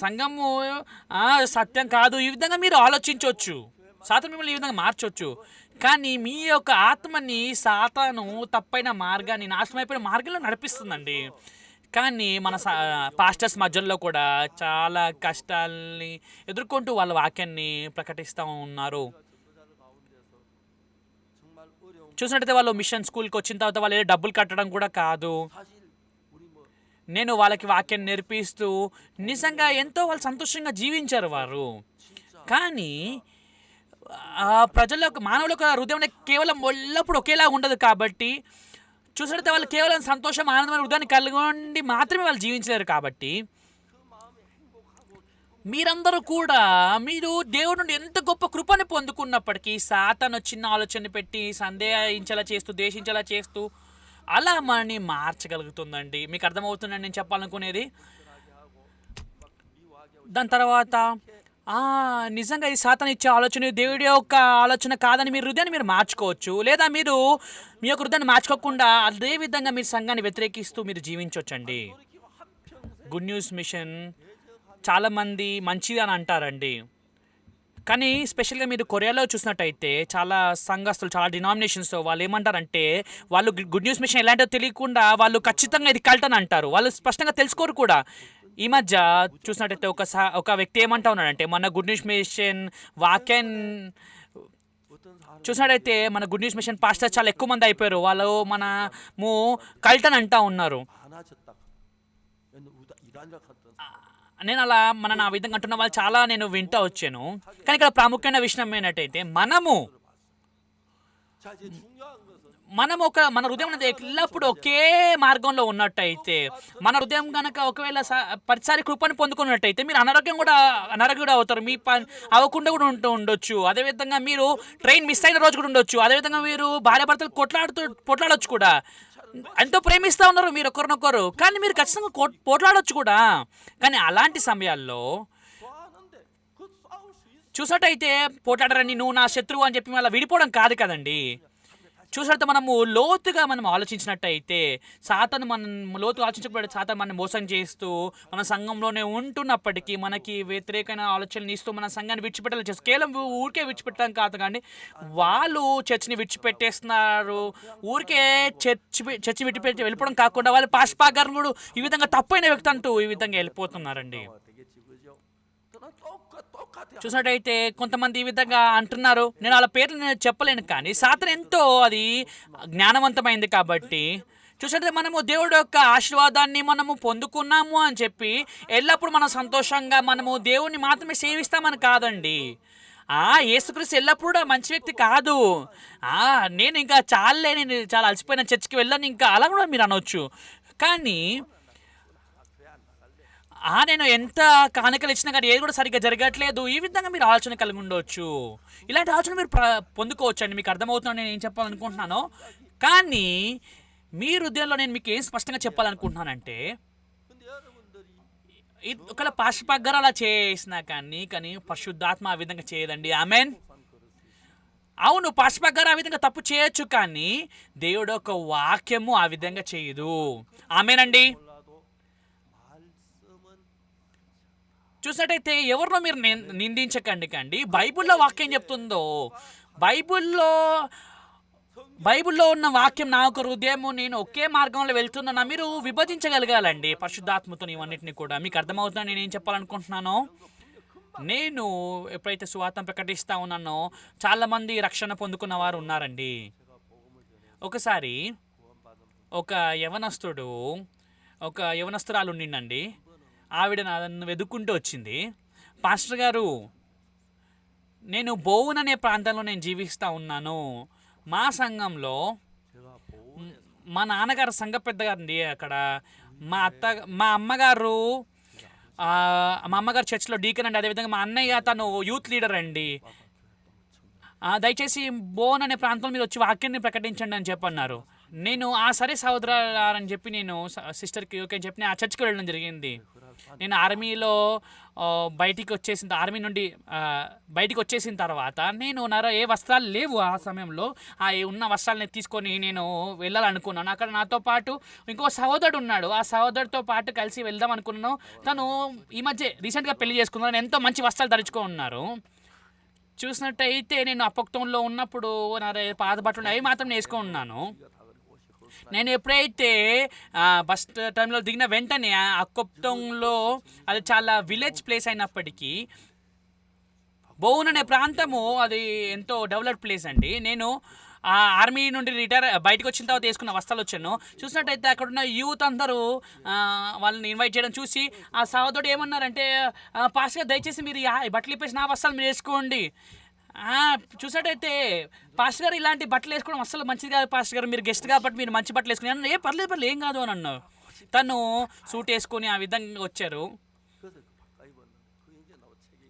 A: సంఘము సత్యం కాదు ఈ విధంగా మీరు ఆలోచించవచ్చు. సాతాను మిమ్మల్ని ఈ విధంగా మార్చవచ్చు. కానీ మీ యొక్క ఆత్మని సాతాను తప్పైన మార్గాన్ని నాశనమైపోయిన మార్గంలో నడిపిస్తుందండి. కానీ మన పాస్టర్స్ మధ్యలో కూడా చాలా కష్టాల్ని ఎదుర్కొంటూ వాళ్ళ వాక్యాన్ని ప్రకటిస్తూ ఉన్నారు. చూసినట్టయితే వాళ్ళు మిషన్ స్కూల్కి వచ్చిన తర్వాత వాళ్ళు ఏదో డబ్బులు కట్టడం కూడా కాదు, నేను వాళ్ళకి వాక్యాన్ని నేర్పిస్తూ నిజంగా ఎంతో వాళ్ళు సంతోషంగా జీవించారు వారు. కానీ ప్రజల యొక్క మానవుల యొక్క హృదయం కేవలం ఎల్లప్పుడు ఒకేలా ఉండదు కాబట్టి చూసినట్టే వాళ్ళు కేవలం సంతోషం ఆనందమైన హృదయాన్ని కలిగి మాత్రమే వాళ్ళు జీవించలేరు. కాబట్టి మీరందరూ కూడా మీరు దేవుడి నుండి ఎంత గొప్ప కృపను పొందుకున్నప్పటికీ సాతాను చిన్న ఆలోచన పెట్టి సందేహించేలా చేస్తూ ద్వేషించేలా చేస్తూ అలా మనని మార్చగలుగుతుందండి. మీకు అర్థమవుతుందండి నేను చెప్పాలనుకునేది. దాని తర్వాత నిజంగా ఈ సాతాను ఇచ్చే ఆలోచన దేవుడి యొక్క ఆలోచన కాదని మీరు హృదయాన్ని మీరు మార్చుకోవచ్చు, లేదా మీరు మీ యొక్క హృదయాన్ని మార్చుకోకుండా అదే విధంగా మీరు సంఘాన్ని వ్యతిరేకిస్తూ మీరు జీవించవచ్చండి. గుడ్ న్యూస్ మిషన్ చాలామంది మంచిది అని అంటారండి, కానీ స్పెషల్గా మీరు కొరియాలో చూసినట్టయితే చాలా సంఘస్థులు, చాలా డినామినేషన్స్ వాళ్ళు ఏమంటారంటే వాళ్ళు గుడ్ న్యూస్ మిషన్ ఎలాంటిదో తెలియకుండా వాళ్ళు ఖచ్చితంగా ఇది కల్ట్ అని అంటారు. వాళ్ళు స్పష్టంగా తెలుసుకోరు కూడా. ఈ మధ్య చూసినట్టయితే ఒక వ్యక్తి ఏమంటా ఉన్నాడంటే మన గుడ్ న్యూస్ మిషన్ వాక్యాన్ చూసినట్టయితే మన గుడ్ న్యూస్ మిషన్ పాస్టర్ చాలా ఎక్కువ మంది అయిపోయారు, వాళ్ళు మనము కల్ట్ అని అంటా ఉన్నారు. నేను అలా ఆ విధంగా అంటున్న వాళ్ళు చాలా నేను వింటూ వచ్చాను. కానీ ఇక్కడ ప్రాముఖ్యమైన విషయం ఏంటంటే మన హృదయం అనేది ఎల్లప్పుడు ఒకే మార్గంలో ఉన్నట్టయితే, మన హృదయం కనుక ఒకవేళ ప్రతిసారి కృపను పొందుకున్నట్టయితే మీరు అనారోగ్యం అవుతారు, మీ అవ్వకుండా కూడా ఉండొచ్చు. అదేవిధంగా మీరు ట్రైన్ మిస్ అయిన రోజు కూడా ఉండొచ్చు. అదేవిధంగా మీరు భార్యాభర్తలు కొట్లాడొచ్చు కూడా. ఎంతో ప్రేమిస్తూ ఉన్నారు మీరు ఒకరినొకరు, కానీ మీరు ఖచ్చితంగా పోట్లాడొచ్చు కూడా. కానీ అలాంటి సమయాల్లో చూసినట్టయితే పోట్లాడరని నువ్వు నా శత్రువు అని చెప్పి అలా విడిపోవడం కాదు కదండి. చూసినట్టు మనము లోతుగా ఆలోచించినట్టయితే సాతాను లోతుగా ఆలోచించబడి సాతాను మనం మోసం చేస్తూ మన సంఘంలోనే ఉంటున్నప్పటికీ మనకి వ్యతిరేకమైన ఆలోచనలు ఇస్తూ మన సంఘాన్ని విడిచిపెట్టాలి చేస్తూ కేవలం ఊరికే విడిచిపెట్టడం కాదు, కానీ వాళ్ళు చర్చిని విడిచిపెట్టేస్తున్నారు. ఊరికే చర్చి విడిచిపెట్టి వెళ్ళిపోవడం కాకుండా వాళ్ళు పాస్పాగారు కూడా ఈ విధంగా తప్పైన వ్యక్తి అంటూ ఈ విధంగా వెళ్ళిపోతున్నారండి. చూసినట్టయితే కొంతమంది ఈ విధంగా అంటున్నారు, నేను వాళ్ళ పేర్లు నేను చెప్పలేను, కానీ సాతాను ఎంతో అది జ్ఞానవంతమైంది. కాబట్టి చూసినట్టు మనము దేవుడి యొక్క ఆశీర్వాదాన్ని మనము పొందుకున్నాము అని చెప్పి ఎల్లప్పుడు మనం సంతోషంగా మనము దేవుణ్ణి మాత్రమే సేవిస్తామని కాదండి. యేసుక్రీస్తు ఎల్లప్పుడూ మంచి వ్యక్తి కాదు. నేను ఇంకా నేను చాలా అలసిపోయిన చర్చికి వెళ్ళాను ఇంకా అలా కూడా మీరు అనవచ్చు. కానీ నేను ఎంత కానుకలు ఇచ్చినా కానీ ఏది కూడా సరిగ్గా జరగట్లేదు, ఈ విధంగా మీరు ఆలోచన కలిగి ఉండవచ్చు. ఇలాంటి ఆలోచన మీరు పొందుకోవచ్చు అండి. మీకు అర్థమవుతుందని నేను ఏం చెప్పాలనుకుంటున్నాను. కానీ మీ హృదయంలో నేను మీకు ఏం స్పష్టంగా చెప్పాలనుకుంటున్నానంటే ఒకవేళ పాశుపగ్గర అలా చేసినా కానీ పరిశుద్ధాత్మ ఆ విధంగా చేయదండి. ఆమెన్. అవును, పాశుపగ్గర ఆ విధంగా తప్పు చేయొచ్చు, కానీ దేవుడు యొక్క వాక్యము ఆ విధంగా చేయదు. ఆమెనండి. చూసినట్టయితే ఎవరినో మీరు నిందించకండి. బైబిల్లో వాక్యం చెప్తుందో, బైబిల్లో ఉన్న వాక్యం నా ఒక హృదయము నేను ఒకే మార్గంలో వెళ్తున్నా మీరు విభజించగలగాలండి పరిశుద్ధాత్మతో ఇవన్నిటిని కూడా. మీకు అర్థమవుతుందని నేను ఏం చెప్పాలనుకుంటున్నానో, నేను ఎప్పుడైతే సువార్త ప్రకటిస్తూ ఉన్నానో చాలామంది రక్షణ పొందుకున్న వారు ఉన్నారండి. ఒకసారి ఒక యవనస్తురాలు ఉండిందండి. ఆవిడ నన్ను వెతుక్కుంటూ వచ్చింది, పాస్టర్ గారు నేను బోవున్ అనే ప్రాంతంలో నేను జీవిస్తూ ఉన్నాను. మా సంఘంలో మా నాన్నగారు సంఘ పెద్దగారండి అక్కడ. మా అమ్మగారు చర్చ్లో డీకన్ అండి. అదేవిధంగా మా అన్నయ్య తను యూత్ లీడర్ అండి. దయచేసి బోన్ అనే ప్రాంతంలో మీరు వచ్చి వాక్యాన్ని ప్రకటించండి అని చెప్పన్నారు. నేను సరే సహోదరులని చెప్పి నేను సిస్టర్కి ఓకే అని చెప్పి నేను ఆ చర్చ్కి వెళ్ళడం జరిగింది. నేను ఆర్మీలో ఆర్మీ నుండి బయటికి వచ్చేసిన తర్వాత నేను ఏ వస్త్రాలు లేవు ఆ సమయంలో. ఉన్న వస్త్రాలని తీసుకొని నేను వెళ్ళాలనుకున్నాను. అక్కడ నాతో పాటు ఇంకో సహోదరుడు ఉన్నాడు. ఆ సహోదరుడితో పాటు కలిసి వెళ్దాం అనుకున్నాను. తను ఈ మధ్య రీసెంట్గా పెళ్లి చేసుకున్నాను. ఎంతో మంచి వస్త్రాలు ధరించుకొని ఉన్నారు. చూసినట్టయితే నేను అపక్తంలో ఉన్నప్పుడు పాత బట్టలు అవి మాత్రం వేసుకొని ఉన్నాను. నేను ఎప్పుడైతే బస్ టైంలో దిగిన వెంటనే ఆ కొప్తంలో అది చాలా విలేజ్ ప్లేస్ అయినప్పటికీ బోవున్ అనే ప్రాంతము అది ఎంతో డెవలప్డ్ ప్లేస్ అండి. నేను ఆ ఆర్మీ నుండి బయటకు వచ్చిన తర్వాత వేసుకున్న వస్త్రాలు వచ్చాను. చూసినట్టయితే అక్కడ ఉన్న యూత్ అందరూ వాళ్ళని ఇన్వైట్ చేయడం చూసి ఆ సహోదరుడు ఏమన్నారంటే, పాస్టర్ దయచేసి మీరు ఈ బట్టలు ఇప్పేసి నా వస్త్రాలు మీరు వేసుకోండి. చూసినట్టయితే పాస్టర్ గారు ఇలాంటి బట్టలు వేసుకోవడం అసలు మంచిది కాదు పాస్టర్ గారు, మీరు గెస్ట్ కాబట్టి మీరు మంచి బట్టలు వేసుకుని ఏ పర్లేదు ఏం కాదు అని అన్నారు. తను సూట్ వేసుకొని ఆ విధంగా వచ్చారు.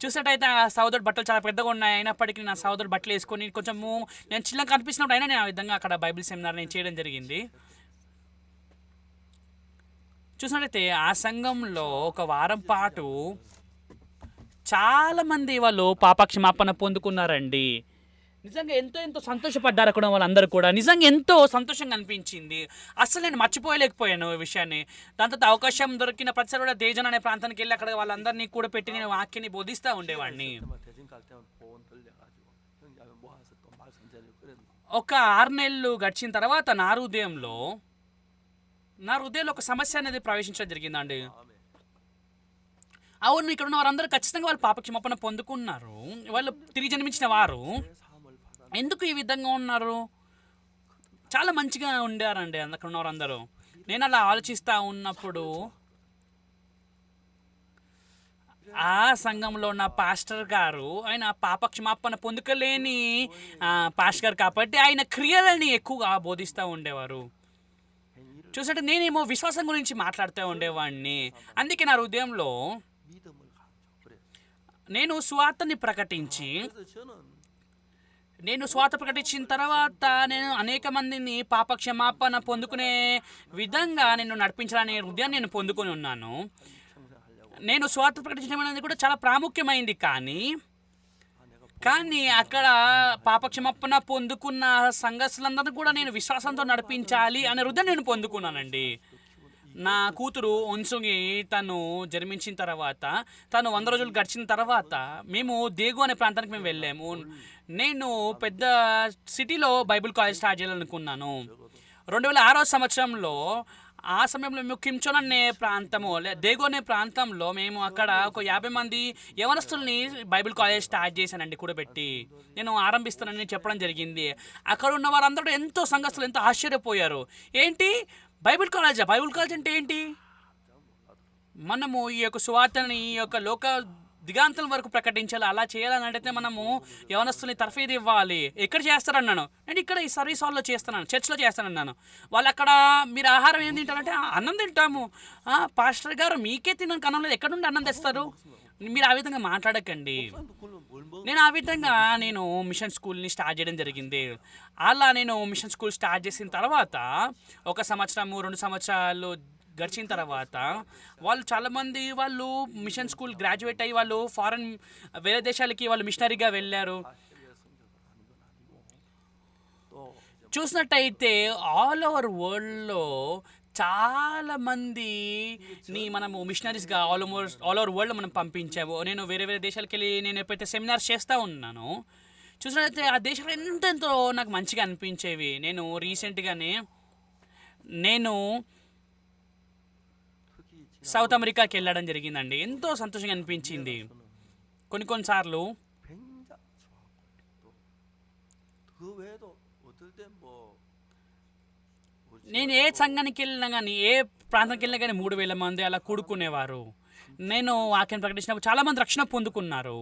A: చూసినట్టయితే ఆ సహోదరుడు బట్టలు చాలా పెద్దగా ఉన్నాయి, అయినప్పటికీ నా సహోదరుడు బట్టలు వేసుకొని కొంచెము నేను చిన్నగా కనిపిస్తున్నప్పుడు అయినా నేను ఆ విధంగా అక్కడ బైబిల్ సెమినార్ నేను చేయడం జరిగింది. చూసినట్టయితే ఆ సంఘంలో ఒక వారం పాటు చాలామంది వాళ్ళు పాపక్షమాపణ పొందుకున్నారండి. నిజంగా ఎంతో సంతోషపడ్డారు అక్కడ వాళ్ళందరూ కూడా. నిజంగా ఎంతో సంతోషంగా అనిపించింది. అసలు నేను మర్చిపోలేకపోయాను ఈ విషయాన్ని. దాని తర్వాత అవకాశం దొరికిన ప్రతిసారి కూడా దేజన్ అనే ప్రాంతానికి వెళ్ళి అక్కడ వాళ్ళందరినీ కూడా పెట్టి నేను వాక్యాన్ని బోధిస్తూ ఉండేవాడిని. ఒక 6 నెలలు గడిచిన తర్వాత నా హృదయంలో ఒక సమస్య అనేది ప్రవేశించడం జరిగిందండి. అవును, ఇక్కడ ఉన్న వారందరూ ఖచ్చితంగా వాళ్ళు పాపక్షమాపణ పొందుకున్నారు, వాళ్ళు తిరిగి జన్మించిన వారు. ఎందుకు ఈ విధంగా ఉన్నారు? చాలా మంచిగా ఉండారండి అక్కడ ఉన్న వారందరూ. నేను అలా ఆలోచిస్తూ ఉన్నప్పుడు ఆ సంఘంలో ఉన్న పాస్టర్ గారు, ఆయన పాపక్షమాపణ పొందుకలేని పాస్టర్ గారు కాబట్టి ఆయన క్రియలని ఎక్కువగా బోధిస్తూ ఉండేవారు. చూసినట్టు నేనేమో విశ్వాసం గురించి మాట్లాడుతూ ఉండేవాడిని. అందుకే నా హృదయంలో నేను సువార్తని ప్రకటించిన తర్వాత నేను అనేక మందిని పాపక్షమాపణ పొందుకునే విధంగా నేను నడిపించాలనే హృదయాన్ని నేను పొందుకొని ఉన్నాను. నేను సువార్త ప్రకటించడం అనేది కూడా చాలా ప్రాముఖ్యమైంది. కానీ అక్కడ పాపక్షమాపణ పొందుకున్న సంఘస్థులందరినీ కూడా నేను విశ్వాసంతో నడిపించాలి అనే హృదయం నేను పొందుకున్నానండి. నా కూతురు ఒన్సుంగి తను జన్మించిన తర్వాత, తను 100 రోజులు గడిచిన తర్వాత మేము దేగు అనే ప్రాంతానికి మేము వెళ్ళాము. నేను పెద్ద సిటీలో బైబిల్ కాలేజ్ స్టార్ట్ చేయాలనుకున్నాను. 2006వ సంవత్సరంలో ఆ సమయంలో మేము కిమ్చోన్ అనే ప్రాంతము దేగు అనే ప్రాంతంలో మేము అక్కడ ఒక 50 మంది యవనస్తుల్ని బైబిల్ కాలేజ్ స్టార్ట్ చేశానండి. కూడబెట్టి నేను ఆరంభిస్తానని చెప్పడం జరిగింది. అక్కడ ఉన్న వారందరూ ఎంతో సంఘస్థులు ఎంతో ఆశ్చర్యపోయారు. ఏంటి బైబిల్ కాలేజ్ అంటే ఏంటి? మనము ఈ యొక్క సువార్తని ఈ యొక్క లోక దిగాంతం వరకు ప్రకటించాలి. అలా చేయాలని అంటే మనము యవనస్తుల్ని తర్ఫీదు ఇవ్వాలి. ఎక్కడ చేస్తారన్నాను. నేను ఇక్కడ ఈ సర్వీస్ హాల్లో చేస్తున్నాను, చర్చ్లో చేస్తానన్నాను. వాళ్ళు అక్కడ మీరు ఆహారం ఏం తింటారంటే అన్నం తింటాము. పాస్టర్ గారు మీకే తినడానికి అన్నం లేదు, ఎక్కడ నుండి అన్నం తెస్తారు? మీరు ఆ విధంగా మాట్లాడకండి. నేను ఆ విధంగా మిషన్ స్కూల్ని స్టార్ట్ చేయడం జరిగింది. అలా నేను మిషన్ స్కూల్ స్టార్ట్ చేసిన తర్వాత 1 సంవత్సరము 2 సంవత్సరాలు గడిచిన తర్వాత వాళ్ళు చాలామంది వాళ్ళు మిషన్ స్కూల్ గ్రాడ్యుయేట్ అయ్యి వాళ్ళు వేరే దేశాలకి వాళ్ళు మిషనరీగా వెళ్ళారు. చూసినట్టయితే ఆల్ ఓవర్ వరల్డ్లో చాలామందిని మనము మిషనరీస్గా ఆల్ ఓవర్ వరల్డ్లో మనం పంపించాము. నేను వేరే దేశాలకు వెళ్ళి నేను ఎప్పుడైతే సెమినార్స్ చేస్తూ ఉన్నానో చూసినట్టయితే ఆ దేశాలు ఎంతెంతో నాకు మంచిగా అనిపించేవి. నేను రీసెంట్గానే సౌత్ అమెరికాకి వెళ్ళడం జరిగిందండి. ఎంతో సంతోషంగా అనిపించింది. కొన్నిసార్లు నేను ఏ సంఘానికి వెళ్ళినా కానీ ఏ ప్రాంతానికి వెళ్ళినా కానీ 3,000 మంది అలా కూడుకునేవారు. నేను వాక్యం ప్రకటించినప్పుడు చాలామంది రక్షణ పొందుకున్నారు.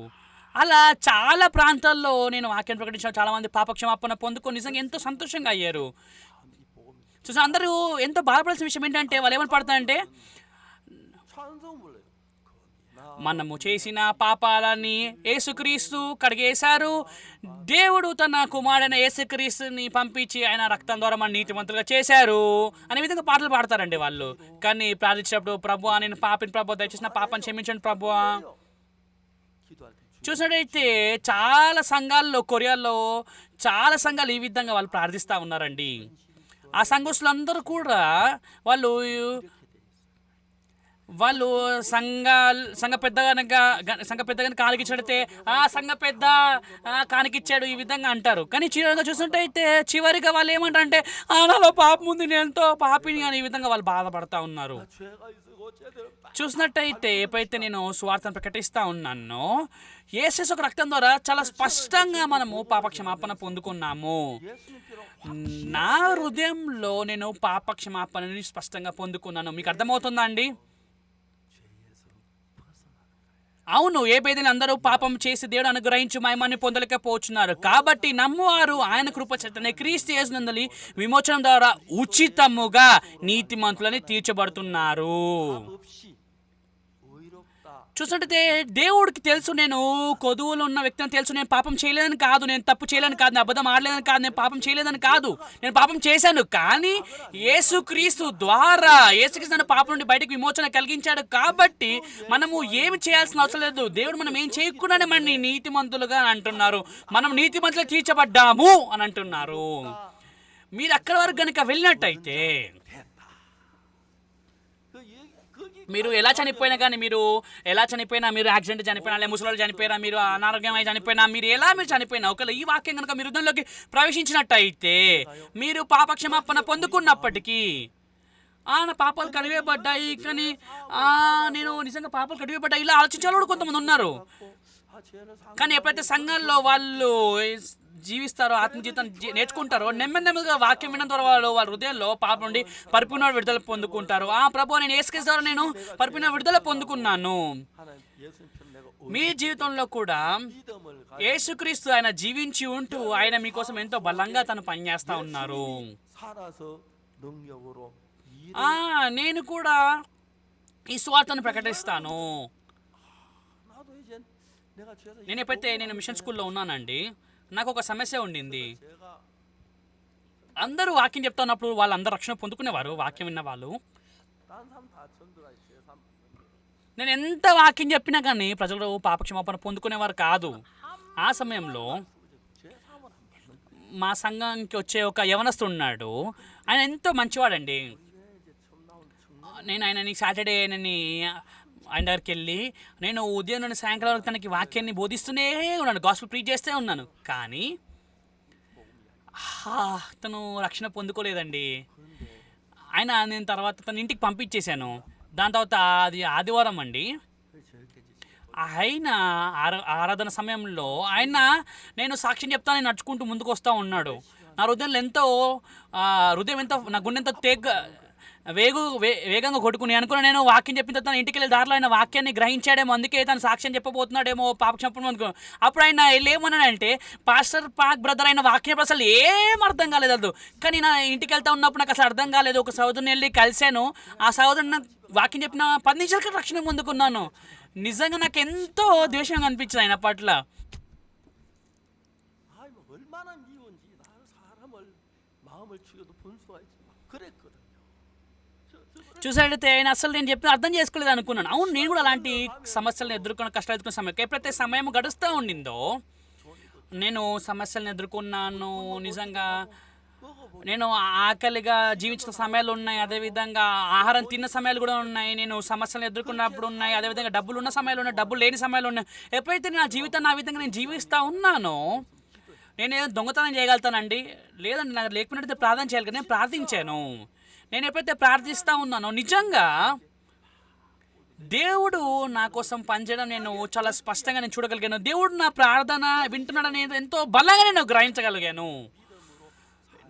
A: అలా చాలా ప్రాంతాల్లో నేను వాక్యం ప్రకటించిన చాలామంది పాపక్షమాపణ పొందుకొని నిజంగా ఎంతో సంతోషంగా అయ్యారు. చూసి అందరూ ఎంతో బాధపడాల్సిన విషయం ఏంటంటే వాళ్ళు ఏమని పడతారంటే మనము చేసిన పాపాలని యేసుక్రీస్తు కడిగేశారు, దేవుడు తన కుమారుడైన యేసుక్రీస్తుని పంపించి ఆయన రక్తం ద్వారా మన నీతిమంతులుగా చేశారు అనే విధంగా పాటలు పాడతారండి వాళ్ళు. కానీ ప్రార్థించినప్పుడు ప్రభువా నేను పాపిని ప్రభువా దయచేసి నా పాపాన్ని క్షమించండి ప్రభువా. చూసినట్టయితే చాలా సంఘాల్లో కొరియాలో చాలా సంఘాలు ఈ విధంగా వాళ్ళు ప్రార్థిస్తూ ఉన్నారండి. ఆ సంఘస్థులందరూ కూడా వాళ్ళు వాళ్ళు సంఘ పెద్దగా కానికిచ్చాడితే సంఘ పెద్ద కానికిచ్చాడు ఈ విధంగా అంటారు. కానీ చివరిగా చూస్తుంటే అయితే చివరిగా వాళ్ళు ఏమంటారంటే నాలో పాపం ఉంది, నేను ఎంతో పాపిని అని ఈ విధంగా వాళ్ళు బాధపడతా ఉన్నారు. చూసినట్టయితే ఎప్పుడైతే నేను సువార్తను ప్రకటిస్తూ ఉన్నానో యేసు ఒక రక్తం ద్వారా చాలా స్పష్టంగా మనము పాపక్షమాపణ పొందుకున్నాము. నా హృదయంలో నేను పాపక్షమాపణని స్పష్టంగా పొందుకున్నాను. మీకు అర్థమవుతుందా అండి? అవును, ఏ భేదని అందరూ పాపం చేసి దేవుడు అనుగ్రహించు మహిమని పొందలేకపోతున్నారు. కాబట్టి నమ్మువారు ఆయన కృప చేతనే క్రీస్తు యేసునందలి విమోచనం ద్వారా ఉచితముగా నీతిమంతులని తీర్చబడుతున్నారు. చూసినట్టయితే దేవుడికి తెలుసు నేను కొదువులు ఉన్న వ్యక్తిని తెలుసు. నేను పాపం చేయలేదని కాదు, నేను తప్పు చేయలేదని కాదు, నేను అబద్ధం ఆడలేదని కాదు, నేను పాపం చేయలేదని కాదు, నేను పాపం చేశాను. కానీ యేసుక్రీస్తు ద్వారా యేసుక్రీస్తు నన్ను పాపం నుండి బయటకు విమోచన కలిగించాడు. కాబట్టి మనము ఏమి చేయాల్సిన అవసరం లేదు. దేవుడు మనం ఏం చేయకుండానే మనని నీతిమంతులుగా అంటున్నారు. మనం నీతిమంతులుగా తీర్చబడ్డాము అని అంటున్నారు. మీరు అక్కడి వరకు కనుక వెళ్ళినట్టయితే మీరు ఎలా చనిపోయినా కానీ మీరు యాక్సిడెంట్ చనిపోయినా, లేదా ముసలి చనిపోయినా, మీరు అనారోగ్యమై చనిపోయినా, మీరు చనిపోయినా ఒకవేళ ఈ వాక్యం కనుక మీరు హృదయంలోకి ప్రవేశించినట్టయితే మీరు పాపక్షమాపణ పొందుకున్నప్పటికీ నా పాపాలు కడివేయబడ్డాయి, కానీ నేను నిజంగా పాపాలు కడివేయబడ్డాయి ఇలా ఆలోచించే వాళ్ళు కొంతమంది ఉన్నారు. కానీ ఎప్పుడైతే సంఘంలో వాళ్ళు జీవిస్తారో, ఆత్మజీవితం నేర్చుకుంటారో, నెమ్మదిగా వాక్యం వినడం ద్వారా వాళ్ళ హృదయంలో పాపం నుండి పరిపూర్ణ విడుదల పొందుకుంటారు. ప్రభు, నేను యేసుక్రీస్తు ద్వారా నేను పరిపూర్ణ విడుదల పొందుకున్నాను. మీ జీవితంలో కూడా యేసుక్రీస్తు ఆయన జీవించి ఉంటూ ఆయన మీకోసం ఎంతో బలంగా తను పనిచేస్తా ఉన్నారు. నేను కూడా ఈ సువార్తను ప్రకటిస్తాను. నేను మిషన్ స్కూల్లో ఉన్నానండి. నాకు ఒక సమస్య ఉండింది. అందరూ వాక్యం చెప్తా ఉన్నప్పుడు వాళ్ళందరూ రక్షణ పొందుకునేవారు, వాక్యం విన్నవాళ్ళు. నేను ఎంత వాక్యం చెప్పినా కానీ ప్రజలు పాపక్షమాపణ పొందుకునేవారు కాదు. ఆ సమయంలో మా సంఘానికి వచ్చే ఒక యవనస్తుడు ఉన్నాడు. ఆయన ఎంతో మంచివాడండి. నేను ఆయనని సాటర్డే ఆయన దగ్గరికి వెళ్ళి నేను ఉదయం నుండి సాయంకాలం వరకు తనకి వాక్యాన్ని బోధిస్తూనే ఉన్నాను, గాస్పెల్ ప్రీచ్ చేస్తూ ఉన్నాను. కానీ తను రక్షణ పొందుకోలేదండి. నేను తర్వాత తన ఇంటికి పంపించేశాను. దాని తర్వాత అది ఆదివారం అండి. ఆయన ఆరాధన సమయంలో నేను సాక్ష్యం చెప్తాను నడుచుకుంటూ ముందుకు వస్తూ ఉన్నాడు. నా హృదయం ఎంతో నా గుండె ఎంతో వేగంగా కొట్టుకుని అనుకున్నా. నేను వాక్యం చెప్పిన తర్వాత ఇంటికి వెళ్ళే దారిలో ఆయన వాక్యాన్ని గ్రహించాడేమో, అందుకే తను సాక్ష్యం చెప్పబోతున్నాడేమో పాపక్షమాపణ అనుకున్నాను. అప్పుడు ఆయన ఏమన్నాడంటే, పాస్టర్ పాక్ బ్రదర్ అయిన వాక్యం అసలు ఏం అర్థం కాలేదు. కానీ నా ఇంటికి వెళ్తా ఉన్నప్పుడు నాకు అసలు అర్థం కాలేదు. ఒక సహోదరుని వెళ్ళి కలిశాను. ఆ సహోదరుని వాక్యం చెప్పిన 10 నిమిషాలకి రక్షణ పొందుకున్నాను. నిజంగా నాకు ఎంతో ద్వేషంగా అనిపించింది ఆయన పట్ల. చూసాడైతే ఆయన అసలు నేను చెప్పిన అర్థం చేసుకోలేదు అనుకున్నాను. అవును, నేను కూడా అలాంటి సమస్యలను కష్టాలు ఎదుర్కొన్న సమయం ఎప్పుడైతే సమయం గడుస్తూ ఉండిందో నేను సమస్యలను ఎదుర్కొన్నాను. నిజంగా నేను ఆకలిగా జీవించిన సమయాలు ఉన్నాయి, అదేవిధంగా ఆహారం తిన్న సమయాలు కూడా ఉన్నాయి. నేను సమస్యలను ఎదుర్కొన్నప్పుడు ఉన్నాయి, అదేవిధంగా డబ్బులు ఉన్న సమయాలు ఉన్నాయి, డబ్బులు లేని సమయాలు ఉన్నాయి. ఎప్పుడైతే నా జీవితాన్ని ఆ విధంగా నేను జీవిస్తూ ఉన్నానో నేనేదో దొంగతనం చేయగలుగుతానండి? లేదండి, నాకు లేకపోయినట్టు ప్రార్థన చేయాలి కదా. నేను ప్రార్థించాను. నేను ఎప్పుడైతే ప్రార్థిస్తూ ఉన్నానో నిజంగా దేవుడు నా కోసం పనిచేయడం నేను చాలా స్పష్టంగా చూడగలిగాను. దేవుడు నా ప్రార్థన వింటున్నాడని ఎంతో బలంగా నేను గ్రహించగలిగాను.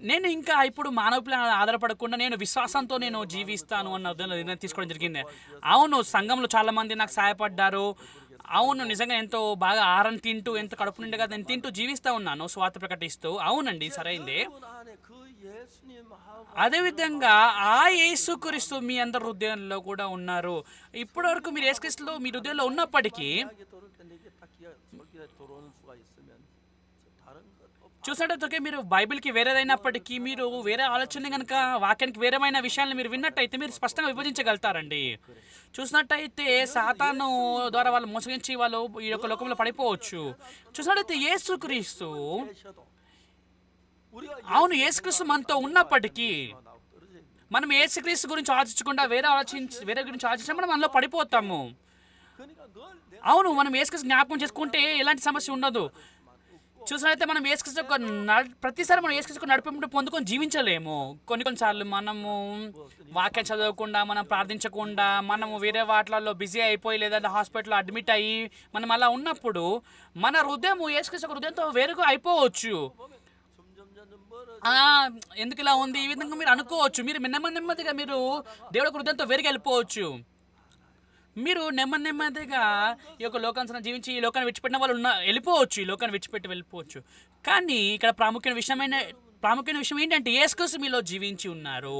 A: నేను ఇంకా ఇప్పుడు మానవుల ఆధారపడకుండా నేను విశ్వాసంతో నేను జీవిస్తాను అన్న నిర్ణయం తీసుకోవడం జరిగింది. అవును, సంఘంలో చాలామంది నాకు సహాయపడ్డారు. అవును, నిజంగా ఎంతో బాగా ఆహారం తింటూ ఎంతో కడుపు నిండుగా నేను తింటూ జీవిస్తూ ఉన్నాను, స్వార్థ ప్రకటిస్తూ. అవునండి, సరైందే. అదేవిధంగా యేసుక్రీస్తు మీ అందరి హృదయంలో కూడా ఉన్నారు. ఇప్పటి వరకు మీరు యేసుక్రీస్తులో మీ హృదయంలో ఉన్నప్పటికీ చూసినట్టయితే మీరు బైబిల్కి వేరేదైనప్పటికీ మీరు వేరే ఆలోచనలు కనుక వాక్యానికి వేరేమైన విషయాలను మీరు విన్నట్టయితే మీరు స్పష్టంగా విభజించగలుగుతారండి. చూసినట్టయితే సాతాను ద్వారా వాళ్ళు మోసగించి వాళ్ళు ఈ యొక్క లోకంలో పడిపోవచ్చు. చూసినట్టయితే యేసుక్రీస్తు, అవును యేసుక్రీస్తు మనతో ఉన్నప్పటికీ మనం యేసుక్రీస్తు గురించి ఆలోచించకుండా వేరే గురించి ఆలోచించడం మనం మనలో పడిపోతాము. అవును, మనం యేసుక్రీస్తు జ్ఞాపకం చేసుకుంటే ఎలాంటి సమస్య ఉండదు. చూసినట్లయితే మనం యేసుక్రీస్తు యొక్క ప్రతిసారి మనం యేసుక్రీస్తు నడిపింపు పొందుకొని జీవించలేము. కొన్నిసార్లు మనము వాక్యం చదవకుండా, మనం ప్రార్థించకుండా, మనము వేరే వాటిలలో బిజీ అయిపోయి లేదంటే హాస్పిటల్లో అడ్మిట్ అయ్యి మనం అలా ఉన్నప్పుడు మన హృదయం యేసుక్రీస్తు హృదయంతో వేరుగా అయిపోవచ్చు. ఎందుకు ఇలా ఉంది ఈ విధంగా మీరు అనుకోవచ్చు. మీరు నెమ్మదిగా మీరు దేవుడి హృదయంతో వేరుగా వెళ్ళిపోవచ్చు. మీరు నెమ్మదిగా ఈ యొక్క లోకాన్ని జీవించి ఈ లోకాన్ని విడిచిపెట్టిన వాళ్ళు వెళ్ళిపోవచ్చు, ఈ లోకాన్ని విడిచిపెట్టి వెళ్ళిపోవచ్చు. కానీ ఇక్కడ ప్రాముఖ్యమైన విషయం ఏంటంటే యేసుక్రీస్తు మీలో జీవించి ఉన్నారు.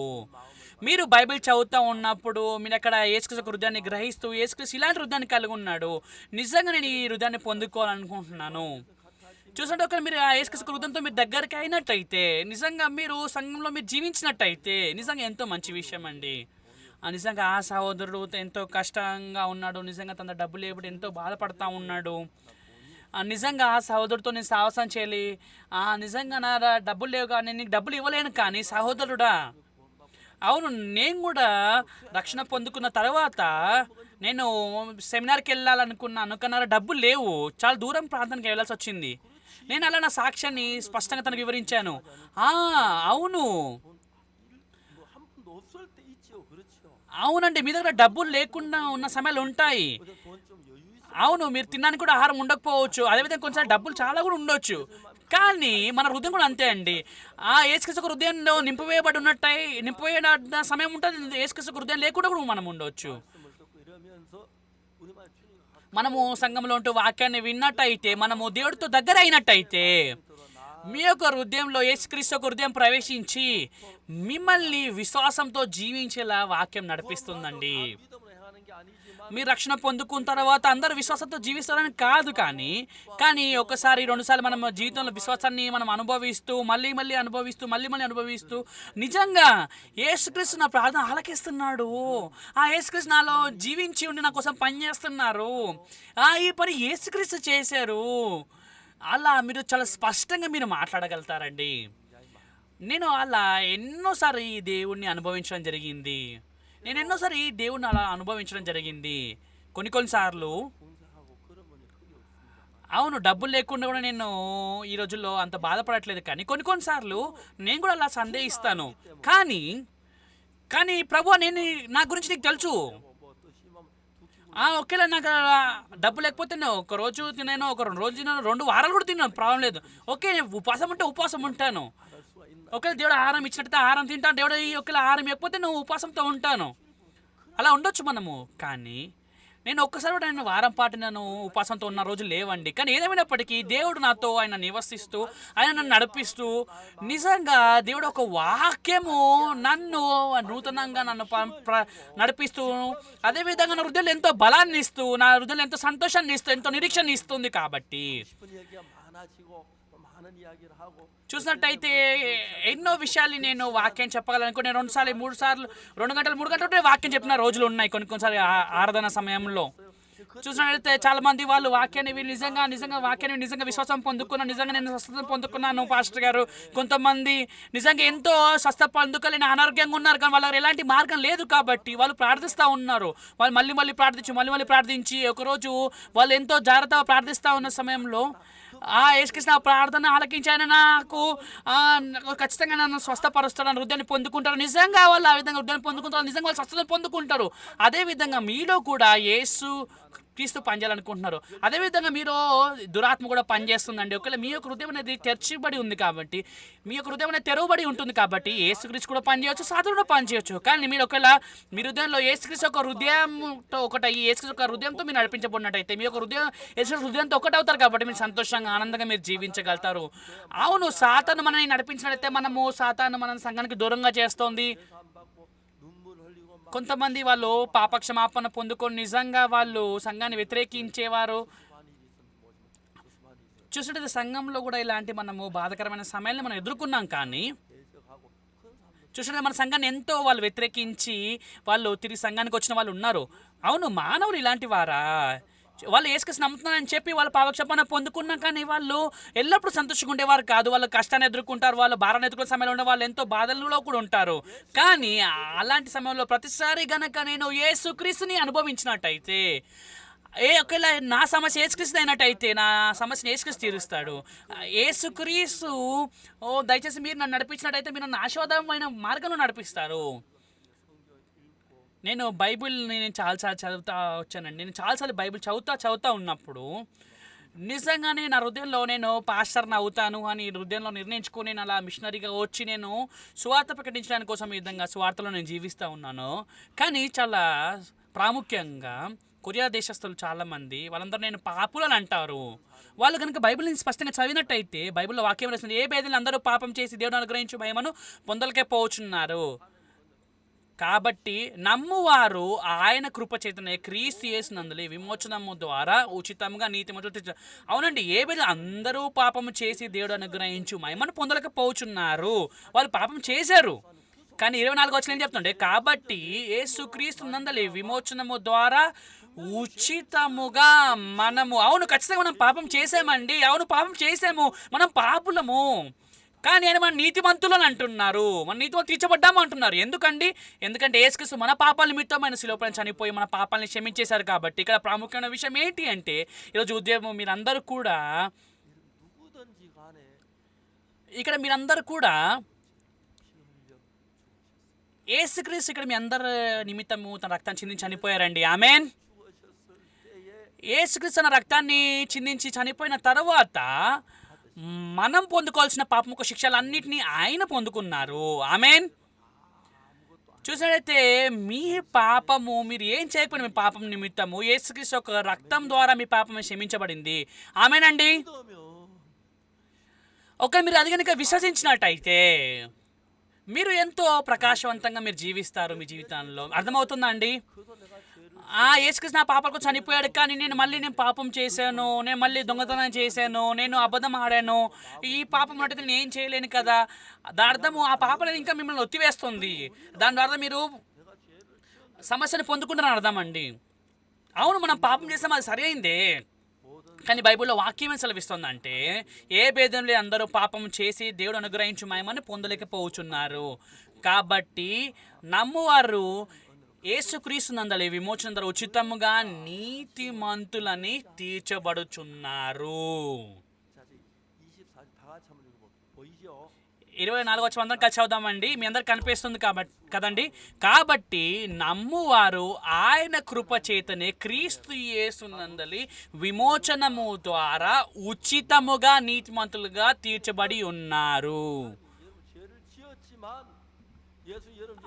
A: మీరు బైబిల్ చదువుతూ ఉన్నప్పుడు మీరు అక్కడ యేసుక్రీస్తు హృదయాన్ని గ్రహిస్తూ యేసుక్రీస్తు ఇలాంటి హృదయాన్ని కలిగి ఉన్నాడు, నిజంగా నేను ఈ హృదయాన్ని పొందుకోవాలనుకుంటున్నాను. చూసినట్టు ఒక మీరు ఆ యేసుక్రీస్తు హృదయంతో మీరు దగ్గరికి అయినట్టయితే, నిజంగా మీరు సంఘంలో మీరు జీవించినట్టయితే నిజంగా ఎంతో మంచి విషయం అండి. నిజంగా ఆ సహోదరుడు ఎంతో కష్టంగా ఉన్నాడు, నిజంగా తన డబ్బులు లేకపోతే ఎంతో బాధపడతా ఉన్నాడు. నిజంగా ఆ సహోదరుడితో నేను సాహసం చేయాలి, నిజంగా నా డబ్బులు లేవు కానీ నీకు డబ్బులు ఇవ్వలేను. కానీ సహోదరుడా, అవును, నేను కూడా రక్షణ పొందుకున్న తర్వాత నేను సెమినార్కి వెళ్ళాలనుకున్నాను, కానీ నా డబ్బులు లేవు, చాలా దూరం ప్రాంతానికి వెళ్ళాల్సి వచ్చింది. నేను అలా నా సాక్ష్యాన్ని స్పష్టంగా తనకు వివరించాను. అవును అవునండి, మీ దగ్గర డబ్బులు లేకుండా ఉన్న సమయాలు ఉంటాయి. అవును, మీరు తినడానికి కూడా ఆహారం ఉండకపోవచ్చు, అదేవిధంగా కొంచెం డబ్బులు చాలా కూడా ఉండొచ్చు. కానీ మన హృదయం కూడా అంతే అండి. యేసుక్రీస్తు హృదయంలో నింపివేయబడిన సమయం ఉంటుంది, యేసుక్రీస్తు హృదయం లేకుండా కూడా మనం ఉండొచ్చు. మనము సంఘంలో ఉంటూ వాక్యాన్ని విన్నట్టయితే, మనము దేవుడితో దగ్గర అయినట్టయితే, మీ యొక్క హృదయంలో యేసుక్రీస్తు హృదయం ప్రవేశించి మిమ్మల్ని విశ్వాసంతో జీవించేలా వాక్యం నడిపిస్తుందండి. మీరు రక్షణ పొందుకున్న తర్వాత అందరూ విశ్వాసంతో జీవిస్తారని కాదు, కానీ ఒకసారి రెండుసార్లు మనం జీవితంలో విశ్వాసాన్ని మనం అనుభవిస్తూ మళ్ళీ అనుభవిస్తూ నిజంగా యేసుక్రీస్తు నా ప్రార్థన ఆలకిస్తున్నాడు, యేసుక్రీస్తు నాలో జీవించి ఉండి నా కోసం పనిచేస్తున్నారు, ఈ పని యేసుక్రీస్తు చేశారు, అలా మీరు చాలా స్పష్టంగా మీరు మాట్లాడగలుగుతారండి. నేను అలా ఎన్నోసార్లు ఈ దేవుణ్ణి అనుభవించడం జరిగింది. అలా అనుభవించడం జరిగింది. కొన్నిసార్లు అవును, డబ్బులు లేకుండా కూడా నేను ఈ రోజుల్లో అంత బాధపడట్లేదు. కానీ కొన్నిసార్లు నేను కూడా అలా సందేహిస్తాను. కానీ ప్రభు, నా గురించి నీకు తెలుసు. ఓకేలే, నాకు డబ్బు లేకపోతే నేను ఒక రోజు తిన్నాను, ఒక 2 రోజులు తిన్నాను, 2 వారాలు కూడా తిన్నాను, ప్రాబ్లం లేదు. ఓకే, ఉపవాసం ఉంటే ఉపవాసం ఉంటాను. ఒకవేళ దేవుడు ఆహారం ఇచ్చినట్టయితే ఆహారం తింటాను, దేవుడు ఒకవేళ ఆహారం ఇవ్వకపోతే నువ్వు ఉపవాసంతో ఉంటాను. అలా ఉండొచ్చు మనము. కానీ నేను ఒక్కసారి కూడా నేను వారం పాటు నేను ఉపవాసంతో ఉన్న రోజులు లేవండి. కానీ ఏదేమైనప్పటికీ దేవుడు నాతో ఆయన నివసిస్తూ ఆయన నన్ను నడిపిస్తూ, నిజంగా దేవుడు ఒక వాక్యము నన్ను నూతనంగా నన్ను నడిపిస్తూ, అదేవిధంగా నా హృదయంలో ఎంతో బలాన్ని ఇస్తూ, నా హృదయంలో ఎంతో సంతోషాన్ని ఇస్తూ, ఎంతో నిరీక్షణ ఇస్తుంది. కాబట్టి చూసినట్టయితే ఎన్నో విషయాలు నేను వాక్యం చెప్పగలను. నేను 2 సార్లు 3 సార్లు 2 గంటలు 3 గంటలు వాక్యం చెప్పిన రోజులు ఉన్నాయి. కొన్నిసారి ఆరాధన సమయంలో చూసినట్లయితే చాలా మంది వాళ్ళు వాక్యాన్ని నిజంగా వాక్యాన్ని నిజంగా విశ్వాసం పొందుకున్నాను, నిజంగా నేను స్వస్థత పొందుకున్నాను పాస్టర్ గారు. కొంతమంది నిజంగా ఎంతో స్వస్థత పొందుకోలేని అనారోగ్యంగా ఉన్నారు, కానీ వాళ్ళకి ఎలాంటి మార్గం లేదు కాబట్టి వాళ్ళు ప్రార్థిస్తూ ఉన్నారు. వాళ్ళు మళ్ళీ ప్రార్థించి ఒకరోజు వాళ్ళు ఎంతో జాగ్రత్తగా ప్రార్థిస్తూ ఉన్న సమయంలో యేసుక్రీస్తు నా ప్రార్థన ఆలకించి ఆయన నాకు ఖచ్చితంగా నన్ను స్వస్థపరుస్తాడు, హృదయాన్ని పొందుకుంటారు. నిజంగా వాళ్ళు ఆ విధంగా హృదయాన్ని పొందుకుంటారు, నిజంగా వాళ్ళు స్వస్థత పొందుకుంటారు. అదేవిధంగా మీలో కూడా యేసు క్రీస్తు పనిచేయాలనుకుంటున్నారు. అదేవిధంగా మీరు దురాత్మ కూడా పనిచేస్తుందండి. ఒకవేళ మీ యొక్క హృదయం అనేది తెరచబడి ఉంది కాబట్టి, మీ యొక్క హృదయం అనేది తెరవబడి ఉంటుంది కాబట్టి యేసుక్రీస్తు కూడా పనిచేయవచ్చు, సాతానుడు కూడా పనిచేయవచ్చు. కానీ మీరు ఒకవేళ మీ హృదయంలో యేసుక్రీస్తు ఒక హృదయంతో యేసుక్రీస్తు ఒక హృదయంతో మీరు నడిపించబడినట్టయితే, మీ యొక్క యేసుక్రీస్తు హృదయంతో ఒకటి అవుతారు కాబట్టి మీరు సంతోషంగా ఆనందంగా మీరు జీవించగలుగుతారు. అవును, సాతాను మనల్ని నడిపించినట్టయితే సాతాను మన సంఘానికి దూరంగా చేస్తోంది. కొంతమంది వాళ్ళు పాపక్షమాపణ పొందుకొని నిజంగా వాళ్ళు సంఘాన్ని వ్యతిరేకించేవారు. చూసినట్టు సంఘంలో కూడా ఇలాంటి మనము బాధకరమైన సమయాన్ని మనం ఎదుర్కొన్నాం. కానీ చూసినట్టు మన సంఘాన్ని ఎంతో వాళ్ళు వ్యతిరేకించి వాళ్ళు తిరిగి సంఘానికి వచ్చిన వాళ్ళు ఉన్నారు. అవును, మానవులు ఇలాంటి వారా? వాళ్ళు యేసుక్రీస్తు నమ్ముతున్నారని చెప్పి వాళ్ళు పాపక్షమాపణ పొందుకున్నా కానీ వాళ్ళు ఎల్లప్పుడూ సంతోషంగా ఉండేవారు కాదు. వాళ్ళు కష్టాన్ని ఎదుర్కొంటారు, వాళ్ళు భారాన్ని ఎదుర్కొనే సమయంలో ఉండే వాళ్ళు ఎంతో బాధల్లో కూడా ఉంటారు. కానీ అలాంటి సమయంలో ప్రతిసారి గనక నేను యేసుక్రీస్తుని అనుభవించినట్టయితే, ఒకవేళ నా సమస్య యేసుక్రీస్తు అయినట్టయితే నా సమస్యను యేసుక్రీస్తు తీరుస్తాడు. యేసుక్రీస్తు దయచేసి మీరు నన్ను నడిపించినట్టయితే మీరు నన్ను ఆశీర్వాదమైన మార్గంలో నడిపిస్తారు. నేను బైబిల్ని చాలాసార్లు చదువుతా వచ్చానండి. నేను చాలాసార్లు బైబిల్ చదువుతా ఉన్నప్పుడు నిజంగానే నా హృదయంలో నేను పాస్టర్ని అవుతాను అని హృదయంలో నిర్ణయించుకొని నేను అలా మిషనరీగా వచ్చి నేను సువార్త ప్రకటించడానికి కోసం ఈ విధంగా సువార్తలో నేను జీవిస్తూ ఉన్నాను. కానీ చాలా ప్రాముఖ్యంగా కొరియా దేశస్తులు చాలామంది వాళ్ళందరూ నేను పాపులని అంటారు. వాళ్ళు కనుక బైబిల్ని స్పష్టంగా చదివినట్టయితే బైబిల్లో వాక్యం రాస్తుంది, ఏ భేదలు అందరూ పాపం చేసి దేవుడు అనుగ్రహించు మహిమను పొందలకే పోవచ్చున్నారు. కాబట్టి నమ్మువారు ఆయన కృపచేతనే క్రీస్తు యేసునందుల విమోచనము ద్వారా ఉచితంగా నీతిమంతులు. అవునండి, ఏ బిడ్డలు అందరూ పాపము చేసి దేవుడు అనుగ్రహించు మహిమను పొందలేకపోతున్నారు. వాళ్ళు పాపం చేశారు. కానీ 24 వచనం ఏం చెప్తుండే, కాబట్టి యేసుక్రీస్తు నందలి విమోచనము ద్వారా ఉచితముగా మనము, అవును ఖచ్చితంగా మనం పాపం చేసామండి, అవును పాపం చేసాము, మనం పాపులము. కానీ ఆయన మన నీతిమంతులు అని అంటున్నారు, మన నీతిమంతులు తీర్చబడ్డాము అంటున్నారు. ఎందుకంటే యేసుక్రీస్తు మన పాపాల నిమిత్తం ఆయన శిలువపై చనిపోయి మన పాపాలని క్షమించేశారు. కాబట్టి ఇక్కడ ప్రాముఖ్యమైన విషయం ఏంటి అంటే, ఈరోజు ఉద్యోగం మీరందరూ కూడా యేసుక్రీస్తు ఇక్కడ మీ అందరి నిమిత్తము తన రక్తాన్ని చిందించి చనిపోయారండి. ఆమేన్. యేసుక్రీస్తు తన రక్తాన్ని చిందించి చనిపోయిన తర్వాత మనం పొందుకోవాల్సిన పాపముఖ శిక్షలన్నింటినీ ఆయన పొందుకున్నారు. ఆమేన్. చూసినట్లయితే మీ పాపము మీరు ఏం చేయకపోయినా మీ పాపం నిమిత్తము యేసుక్రీస్తు ఒక రక్తం ద్వారా మీ పాపం క్షమించబడింది. ఆమేనండి. మీరు అది కనుక విశ్వసించినట్టయితే మీరు ఎంతో ప్రకాశవంతంగా మీరు జీవిస్తారు మీ జీవితంలో. అర్థమవుతుందా అండి? యేసుక్రీస్తు నా పాపాలకు చనిపోయాడు, కానీ నేను పాపం చేశాను, నేను మళ్ళీ దొంగతనం చేశాను, నేను అబద్ధం ఆడాను, ఈ పాపం అంటే నేను ఏం చేయలేను కదా. దాని అర్థము ఆ పాపం ఇంకా మిమ్మల్ని ఒత్తివేస్తుంది. దాని ద్వారా మీరు సమస్యను పొందుకుంటారని అర్థం అండి. అవును, మనం పాపం చేస్తాం, అది సరైందే. కానీ బైబిల్లో వాక్యం ఏం సెలవిస్తుందంటే, ఏ భేదంలో అందరూ పాపం చేసి దేవుడు అనుగ్రహించు మహిమను పొందలేకపోతున్నారు. కాబట్టి నమ్మువారు యేసుక్రీస్తు నందలి విమోచన ద్వారా ఉచితముగా నీతిమంతులని తీర్చబడుచున్నారు. 24 వచ్చి అందరం కలిసి చదువుదామండి. మీ అందరికి కనిపిస్తుంది కదండి. కాబట్టి నమ్మువారు ఆయన కృప చేతనే క్రీస్తు యేసునందలి విమోచనము ద్వారా ఉచితముగా నీతిమంతులుగా తీర్చబడి ఉన్నారు.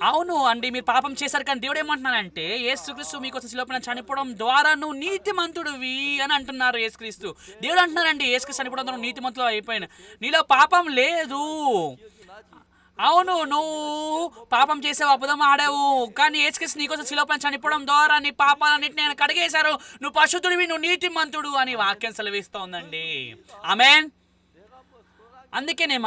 A: అవును అండి, మీరు పాపం చేశారు, కానీ దేవుడు ఏమంటున్నానంటే యేసుక్రీస్తు మీకోసం శిలువపైన చనిపోవడం ద్వారా నువ్వు నీతిమంతుడివి అని అంటున్నారు. యేసుక్రీస్తు దేవుడు అంటున్నారండి, యేసుక్రీస్తు చనిపోవడం ద్వారా నీతిమంతులు అయిపోయిన, నీలో పాపం లేదు. అవును, నువ్వు పాపం చేసావు, అబద్ధం ఆడావు, కానీ యేసుక్రీస్తు నీకోసం శిలువపైన చనిపోవడం ద్వారా నీ పాపాలన్నింటినీ ఆయన కడిగేశారు, నువ్వు పరిశుద్ధుడివి, నువ్వు నీతిమంతుడు అని వాక్యం సెలవిస్తోందండి. ఆమేన్. అందుకనే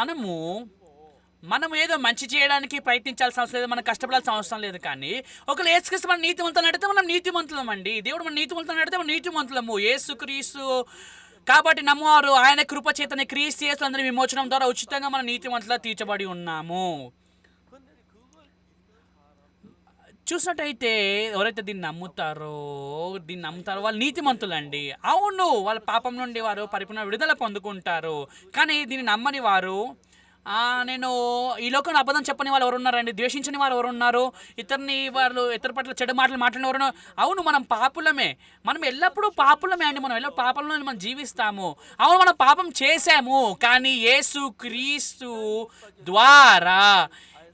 A: మనం ఏదో మంచి చేయడానికి ప్రయత్నించాల్సిన అవసరం లేదు, మనం కష్టపడాల్సిన అవసరం లేదు. కానీ ఒకవేళ యేసుక్రీస్తు మన నీతిమంతులను అడిగితే మనం నీతిమంతులం అండి. దేవుడు మన నీతిమంతులను అడిగితే మనం నీతిమంతులము. యేసుక్రీస్తు కాబట్టి నమ్మువారు ఆయన కృప చేతనే క్రీస్తు యేసు అందరి విమోచనం ద్వారా ఉచితంగా మన నీతిమంతులుగా తీర్చబడి ఉన్నాము. చూసినట్టయితే ఎవరైతే దీన్ని నమ్ముతారో వాళ్ళు నీతిమంతులండి. అవును, వాళ్ళ పాపం నుండి వారు పరిపూర్ణ విడుదల పొందుకుంటారు. కానీ దీన్ని నమ్మని వారు, నేను ఈ లోకంలో అబద్ధం చెప్పని వాళ్ళు ఎవరు ఉన్నారండి, ద్వేషించని వారు ఎవరు ఉన్నారు, ఇతర పట్ల చెడు మాటలు మాట్లాడిన ఎవరు? అవును, మనం పాపులమే, మనం ఎల్లప్పుడూ పాపులమే అండి, మనం ఎల్లప్పుడూ పాపంలో మనం జీవిస్తాము. అవును, మనం పాపం చేసాము, కానీ యేసుక్రీస్తు ద్వారా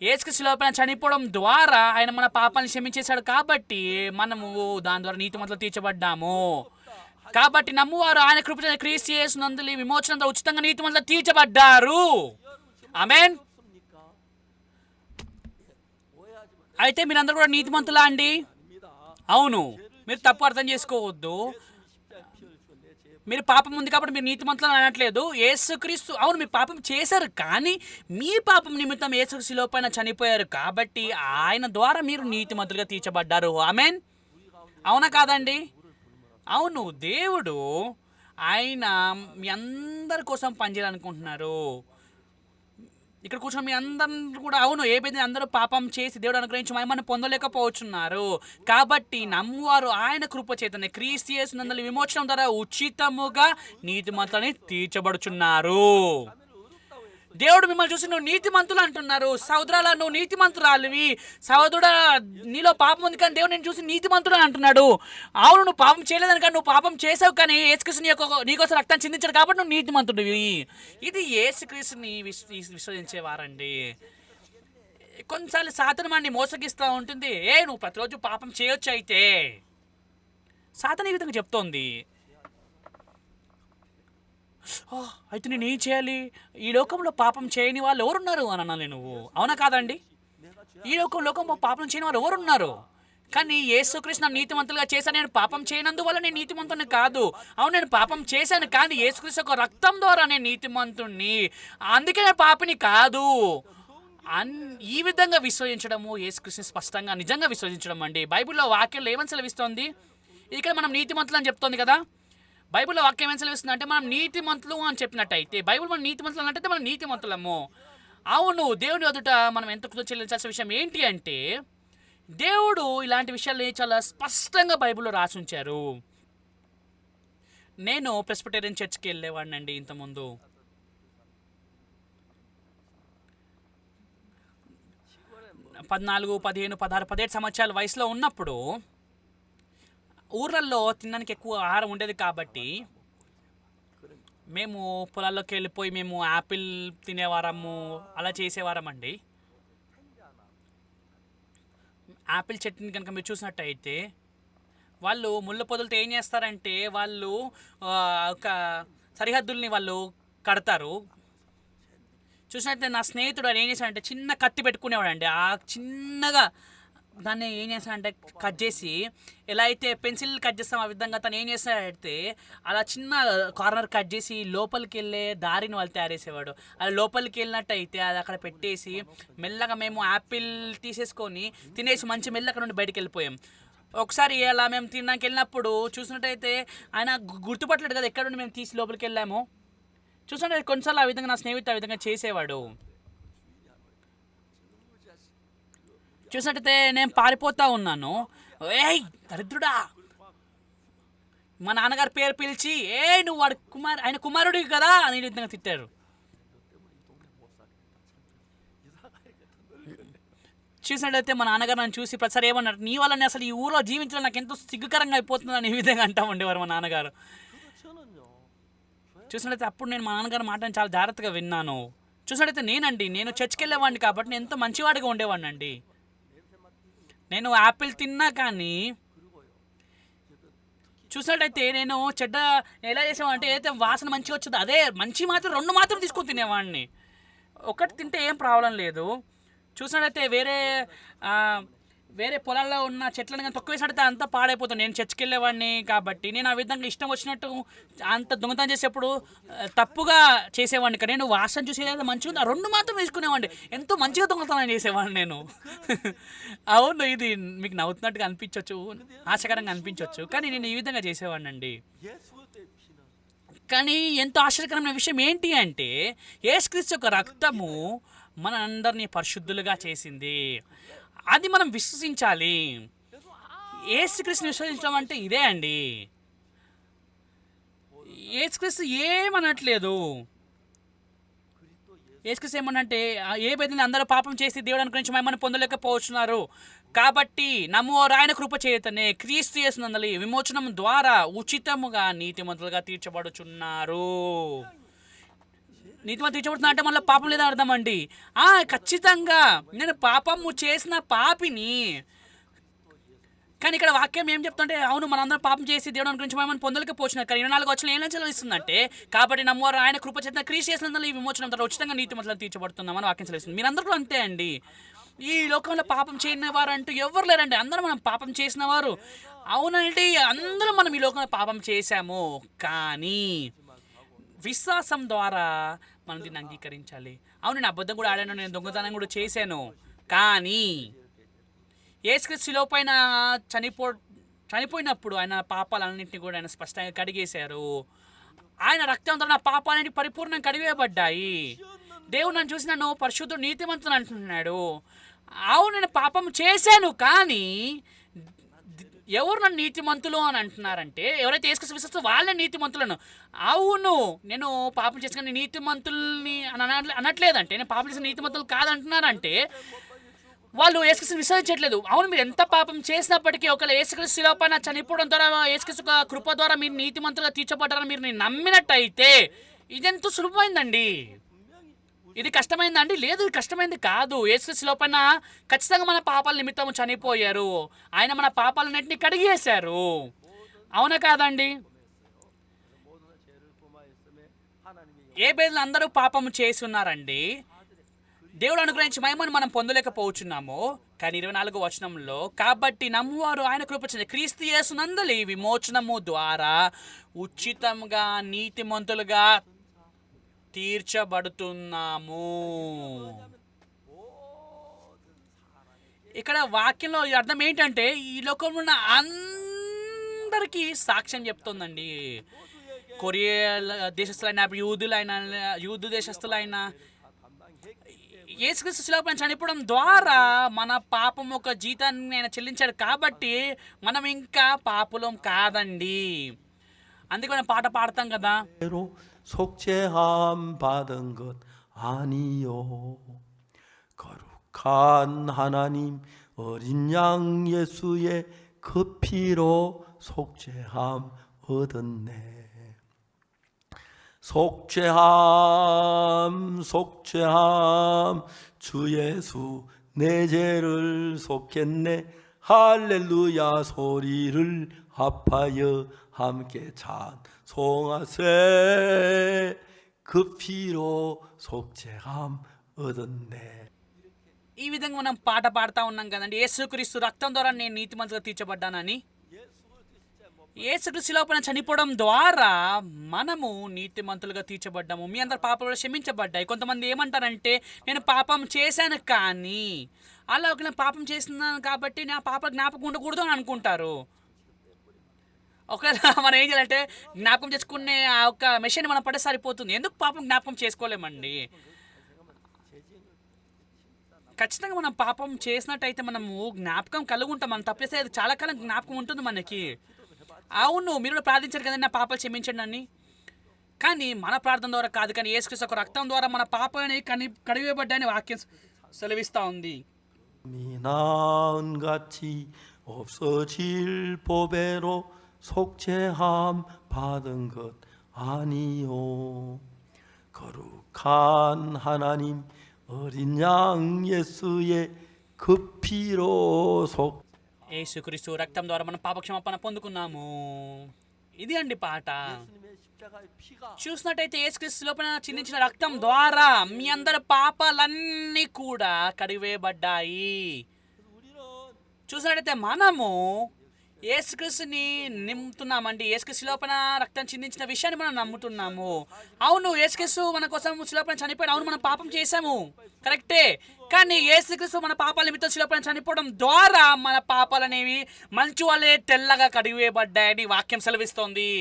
A: యేసుక్రీస్తు శిలువపైన చనిపోవడం ద్వారా ఆయన మన పాపాలను క్షమించేశాడు. కాబట్టి మనము దాని ద్వారా నీతిమంతులుగా తీర్చబడ్డాము. కాబట్టి నమ్మువారు ఆయన కృప క్రీస్తు యేసు నందలి విమోచన ఉచితంగా నీతిమంతులుగా తీర్చబడ్డారు. ఆమేన్. అయితే మీరందరూ కూడా నీతిమంతులా అండి? అవును, మీరు తప్పు అర్థం చేసుకోవద్దు. మీరు పాపం ఉంది కాబట్టి మీరు నీతిమంతులు అనట్లేదు. యేసుక్రీస్తు, అవును మీరు పాపం చేశారు, కానీ మీ పాపం నిమిత్తం యేసు శిలువపైన చనిపోయారు, కాబట్టి ఆయన ద్వారా మీరు నీతిమంతులుగా తీర్చబడ్డారు. ఆమేన్. అవునా కాదండి? అవును, దేవుడు ఆయన మీ అందరి కోసం పనిచేయాలనుకుంటున్నారు. ఇక్కడ కూర్చొని మీ అందరూ కూడా అవును ఏదైతే అందరూ పాపం చేసి దేవుడు అనుగ్రహించి మహిమను పొందలేకపోవచ్చున్నారు. కాబట్టి నమ్మువారు ఆయన కృప చేతనే క్రీస్తు యేసునందు విమోచనం ద్వారా ఉచితముగా నీతిమంతులని తీర్చబడుచున్నారు. దేవుడు మిమ్మల్ని చూసి నువ్వు నీతిమంతులు అంటున్నారు. సహోదరాల నువ్వు నీతిమంతురాలివి, సహోదరుడా నీలో పాపం ఉంది కానీ దేవుడు నేను చూసి నీతిమంతుడు అని అంటున్నాడు. అవును నువ్వు పాపం చేయలేదని కానీ నువ్వు పాపం చేసావు కానీ యేసుక్రీస్తుని నీకోసం రక్తాన్ని చిందించాడు కాబట్టి నువ్వు నీతిమంతుడివి. ఇది యేసుక్రీస్తుని విశ్వసించేవారండి. కొన్నిసార్లు సాతాను మనల్ని మోసగిస్తూ ఉంటుంది. నువ్వు ప్రతిరోజు పాపం చేయొచ్చు అయితే సాతాను ఈ విధంగా చెప్తోంది. అయితే నేను ఏం చేయాలి? ఈ లోకంలో పాపం చేయని వాళ్ళు ఎవరున్నారు అని అనాలి నువ్వు. అవునా కాదండి? ఈ లోకంలో పాపం చేయని వాళ్ళు ఎవరున్నారు? కానీ యేసుక్రీస్తు నీతిమంతులుగా చేశాను. నేను పాపం చేయనందువల్ల నేను నీతిమంతుని కాదు. అవును నేను పాపం చేశాను కానీ యేసుక్రీస్తు యొక్క రక్తం ద్వారా నేను నీతిమంతుణ్ణి, అందుకే నేను పాపిని కాదు. ఈ విధంగా విశ్వసించడము యేసుక్రీస్తుని స్పష్టంగా నిజంగా విశ్వసించడం అండి. బైబిల్లో వాక్యంలో ఏమని సెలవిస్తోంది? ఇక్కడ మనం నీతిమంతులు అని చెప్తోంది కదా. బైబిల్లో వాక్యం ఏం సెలవిస్తుంది అంటే మనం నీతిమంతులు అని చెప్పినట్టయితే బైబిల్ మనం నీతిమంతులు అన్నట్టయితే మనం నీతిమంతులము. అవును దేవుని ఎదుట మనం ఎంత కృతజ్ఞత చెల్లించాల్సిన విషయం ఏంటి అంటే దేవుడు ఇలాంటి విషయాలు చాలా స్పష్టంగా బైబిల్లో రాసి ఉంచారు. నేను ప్రెస్బిటేరియన్ చర్చ్కి వెళ్ళేవాడినండి ఇంతకుముందు. 14, 15, 16, 17 సంవత్సరాల వయసులో ఉన్నప్పుడు ఊర్లలో తినడానికి ఎక్కువ ఆహారం ఉండేది కాబట్టి మేము పొలాల్లోకి వెళ్ళిపోయి మేము యాపిల్ తినేవారము, అలా చేసేవారమండి. యాపిల్ చెట్టుని కనుక మీరు చూసినట్టయితే వాళ్ళు ముళ్ళ పొదలతో ఏం చేస్తారంటే వాళ్ళు ఒక సరిహద్దుల్ని వాళ్ళు కడతారు. చూసినట్టే నా స్నేహితుడు ఆయన ఏం చేశాడంటే చిన్న కత్తి పెట్టుకునేవాడు అండి. ఆ చిన్నగా దాన్ని ఏం చేస్తాడంటే కట్ చేసి ఎలా అయితే పెన్సిల్ కట్ చేస్తాం ఆ విధంగా తను ఏం చేస్తాడంటే అలా చిన్న కార్నర్ కట్ చేసి లోపలికి వెళ్ళే దారిని వాళ్ళు తయారు చేసేవాడు. అలా లోపలికి వెళ్ళినట్టయితే అది అక్కడ పెట్టేసి మెల్లగా మేము యాపిల్ తీసేసుకొని తినేసి మంచి మెల్ల అక్కడ నుండి బయటికి వెళ్ళిపోయాం. ఒకసారి అలా మేము తినడానికి వెళ్ళినప్పుడు చూసినట్టయితే ఆయన గుర్తుపట్టలేదు కదా ఎక్కడ నుండి మేము తీసి లోపలికి వెళ్ళాము. చూసినట్టు కొన్నిసార్లు ఆ విధంగా నా స్నేహితుడు ఆ విధంగా చేసేవాడు. చూసినట్టయితే నేను పారిపోతూ ఉన్నాను. ఏయ్ దరిద్రుడా, మా నాన్నగారి పేరు పిలిచి నువ్వు వాడు ఆయన కుమారుడివి కదా అని విధంగా తిట్టారు. చూసినట్టయితే మా నాన్నగారు నన్ను చూసి ప్రతిసారి ఏమన్నారు, నీ వల్ల అసలు ఈ ఊళ్ళో జీవించడం నాకు ఎంతో సిగ్గుకరంగా అయిపోతుంది అని ఈ విధంగా అంటూ ఉండేవారు మా నాన్నగారు. చూసినట్టయితే అప్పుడు నేను మా నాన్నగారు మాటని చాలా జాగ్రత్తగా విన్నాను. చూసినట్టయితే నేను చర్చికి వెళ్ళేవాడిని కాబట్టి నేను ఎంతో మంచివాడిగా ఉండేవాడిని అండి. నేను యాపిల్ తిన్నా కానీ చూసినట్టయితే నేను చెడ్డ ఎలా చేసేవాడిని ఏదైతే వాసన మంచిగా వచ్చేదో అదే మంచి మాత్రం 2 మాత్రం తీసుకొని తినేవాడిని. ఒకటి తింటే ఏం ప్రాబ్లం లేదు. చూసినట్టయితే వేరే పొలాల్లో ఉన్న చెట్లను కానీ తొక్క వేసినట్టయితే అంతా పాడైపోతుంది. నేను చర్చికి వెళ్ళేవాడిని కాబట్టి నేను ఆ విధంగా ఇష్టం వచ్చినట్టు అంత దొంగతనం చేసేప్పుడు తప్పుగా చేసేవాడిని. కానీ నేను వాసన చూసేది మంచిగా ఉంది, ఆ 2 మాత్రం తీసుకునేవాడిని. ఎంతో మంచిగా దొంగతనం చేసేవాడిని నేను. అవును ఇది మీకు నవ్వుతున్నట్టుగా అనిపించవచ్చు, ఆశకరంగా అనిపించవచ్చు, కానీ నేను ఈ విధంగా చేసేవాడిని అండి. కానీ ఎంతో ఆశ్చర్యకరమైన విషయం ఏంటి అంటే యేసుక్రీస్తు యొక్క రక్తము మన అందరినీ పరిశుద్ధులుగా చేసింది. అది మనం విశ్వసించాలి. యేసుక్రీస్తుని విశ్వసించడం అంటే ఇదే అండి. యేసుక్రీస్తు ఏమనట్లేదు. యేసుక్రీస్తు ఏమనంటే ఏ బెదిని అందరూ పాపం చేసి దేవుడు అనుగ్రహించి మహిమను పొందలేకపోతున్నారు కాబట్టి నమ్మువారు ఆయన కృప చేతనే క్రీస్తు యేసునందు విమోచనం ద్వారా ఉచితముగా నీతిమంతులుగా తీర్చబడుచున్నారు. నీతిమంతులు తీర్చబడుతున్నా అంటే మళ్ళీ పాపం లేదా అర్థం అండి. ఖచ్చితంగా నేను పాపము చేసిన పాపిని. కానీ ఇక్కడ వాక్యం ఏం చెప్తుంటే అవును మనందరం పాపం చేసి దేవుని గురించి మనం పొందలేకపోతున్నారు. కానీ 24 వచ్చిన ఏం చదివిస్తుందంటే కాబట్టి నమ్మవారు ఆయన కృప చేత క్రీస్తు యేసునందు ఈ విమోచనం ద్వారా ఉచితంగా నీతిమంతులుగా తీర్చబడుతున్నామని వాక్యం చదివిస్తుంది. మీరందరూ అంతే అండి. ఈ లోకంలో పాపం చేయని వారు అంటూ ఎవరు లేరండి. అందరూ మనం పాపం చేసిన వారు. అవునండి అందరూ మనం ఈ లోకంలో పాపం చేశాము. కానీ విశ్వాసం ద్వారా మనం దీన్ని అంగీకరించాలి. అవును నేను అబద్ధం కూడా ఆడాను, నేను దొంగతనం కూడా చేశాను, కానీ యేసుక్రీస్తు శిలువ పైన చనిపోయినప్పుడు ఆయన పాపాలన్నింటినీ కూడా ఆయన స్పష్టంగా కడిగేశారు. ఆయన రక్తం ద్వారా నా పాపాలన్నీ పరిపూర్ణంగా కడివేయబడ్డాయి. దేవుడు నన్ను చూసి నన్ను పరిశుద్ధుడు నీతిమంతుడు అంటున్నాడు. అవును, నేను పాపం చేశాను, కానీ ఎవరు నన్ను నీతిమంతులు అని అంటున్నారంటే ఎవరైతే యేసుక్రీస్తు విశ్వసిస్తారో వాళ్ళే నీతిమంతులను. అవును, నేను పాపం చేసుకుని నీతిమంతుల్ని అని అనట్లేదంటే, నేను పాపం చేసిన నీతిమంతులు కాదంటున్నారంటే వాళ్ళు యేసుక్రీస్తుని విశ్వసించట్లేదు. అవును, మీరు ఎంత పాపం చేసినప్పటికీ ఒకవేళ యేసుక్రీస్తు శిలువ పైన చనిపోవడం ద్వారా యేసుక్రీస్తు కృప ద్వారా మీరు నీతిమంతులుగా తీర్చబడ్డారని మీరు నమ్మినట్టయితే ఇదెంతో సులభమైందండి. ఇది కష్టమైందా అండి? లేదు, ఇది కష్టమైంది కాదు. యేసుక్రీస్తు శిలువ పైన ఖచ్చితంగా మన పాపాల నిమిత్తం చనిపోయారు. ఆయన మన పాపాలన్నింటినీ కడిగేశారు. అవునా కాదండి? ఏ బేదలు అందరూ పాపం చేసి ఉన్నారండి. దేవుడు అనుగ్రహించి మహిమను మనం పొందలేకపోవచ్చున్నాము. కానీ 24వ వచనంలో, కాబట్టి నమ్మువారు ఆయన కృప చెంది క్రీస్తు యేసునందలి విమోచనము ద్వారా ఉచితంగా నీతిమంతులుగా తీర్చబడుతున్నాము. ఇక్కడ వాక్యంలో అర్థం ఏంటంటే ఈ లోకంలో ఉన్న అందరికీ సాక్ష్యం చెప్తుందండి. కొరియా దేశస్తులైన, యూదు దేశస్తులైన యేసుక్రీస్తు శిలువపై చనిపోవడం ద్వారా మన పాపం ఒక జీతాన్ని ఆయన చెల్లించాడు. కాబట్టి మనం ఇంకా పాపులం కాదండి. అందుకే మనం పాట పాడతాం కదా,
B: 속죄함 받은 것 아니요. 거룩한 하나님 어린 양 예수의 그 피로 속죄함 얻었네. 속죄함 주 예수 내 죄를 속했네. 할렐루야 소리를 합하여 함께 찬송하세. 그 피로 속죄함 얻었네.
A: ఈ విధంగా మనం పాట పాడుతూ ఉన్నాం కదండి, యేసుక్రీస్తు రక్తం ద్వారా నేను నీతిమంతులుగా తీర్చబడ్డానని. యేసుక్రీస్తు శిలువ పైన చనిపోవడం ద్వారా మనము నీతిమంతులుగా తీర్చబడ్డాము. మీ అందరి పాపాలు క్షమించబడ్డాయి. కొంతమంది ఏమంటారంటే, నేను పాపం చేశాను, కానీ అలా ఒక నేను పాపం చేస్తున్నాను కాబట్టి నా పాప జ్ఞాపకం ఉండకూడదు అని అనుకుంటారు. ఒకవేళ మనం ఏం చేయాలంటే, జ్ఞాపకం చేసుకునే ఆ ఒక్క మెషిన్ మనం పడే సరిపోతుంది. ఎందుకు పాపం జ్ఞాపకం చేసుకోలేమండి? ఖచ్చితంగా మనం పాపం చేసినట్టయితే మనము జ్ఞాపకం కలిగి ఉంటాం. మనం తప్పేస్తే అది చాలా కాలం జ్ఞాపకం ఉంటుంది మనకి. అవును, మీరు ప్రార్థించారు కదండి నా పాపాలు క్షమించండి అని. కానీ మన ప్రార్థన ద్వారా కాదు, కానీ యేసుక్రీస్తు యొక్క రక్తం ద్వారా మన పాపాలని కడివేయబడ్డాయని వాక్యం సెలవిస్తూ ఉంది.
B: 미나은같이 없어질 보배로 속죄함 받은 것 아니요. 거룩한 하나님 어린 양 예수의 그 피로
A: యేసుక్రీస్తు రక్తం ద్వారా మనం పాపక్షమాపణ పొందుకున్నాము. ఇది అండి పాట. చూసినట్టయితే యేసుక్రీస్తు లోపల చిందించిన రక్తం ద్వారా మీ అందరి పాపాలన్నీ కూడా కడివేయబడ్డాయి. చూసినట్టయితే మనము యేసుక్రీస్తుని నమ్ముతున్నామండి. యేసుక్రీస్తు శిలువపైన రక్తం చిందించిన విషయాన్ని మనం నమ్ముతున్నాము. అవును, యేసుక్రీస్తు మన కోసం శిలువపైన చనిపోయాడు. అవును, మనం పాపం చేశాము, కరెక్టే. కానీ యేసుక్రీస్తు మన పాపాల నిమిత్తం శిలువపైన చనిపోవడం ద్వారా మన పాపాలు అనేవి మంచు వలె తెల్లగా కడివేయబడ్డాయని వాక్యం సెలవిస్తోంది.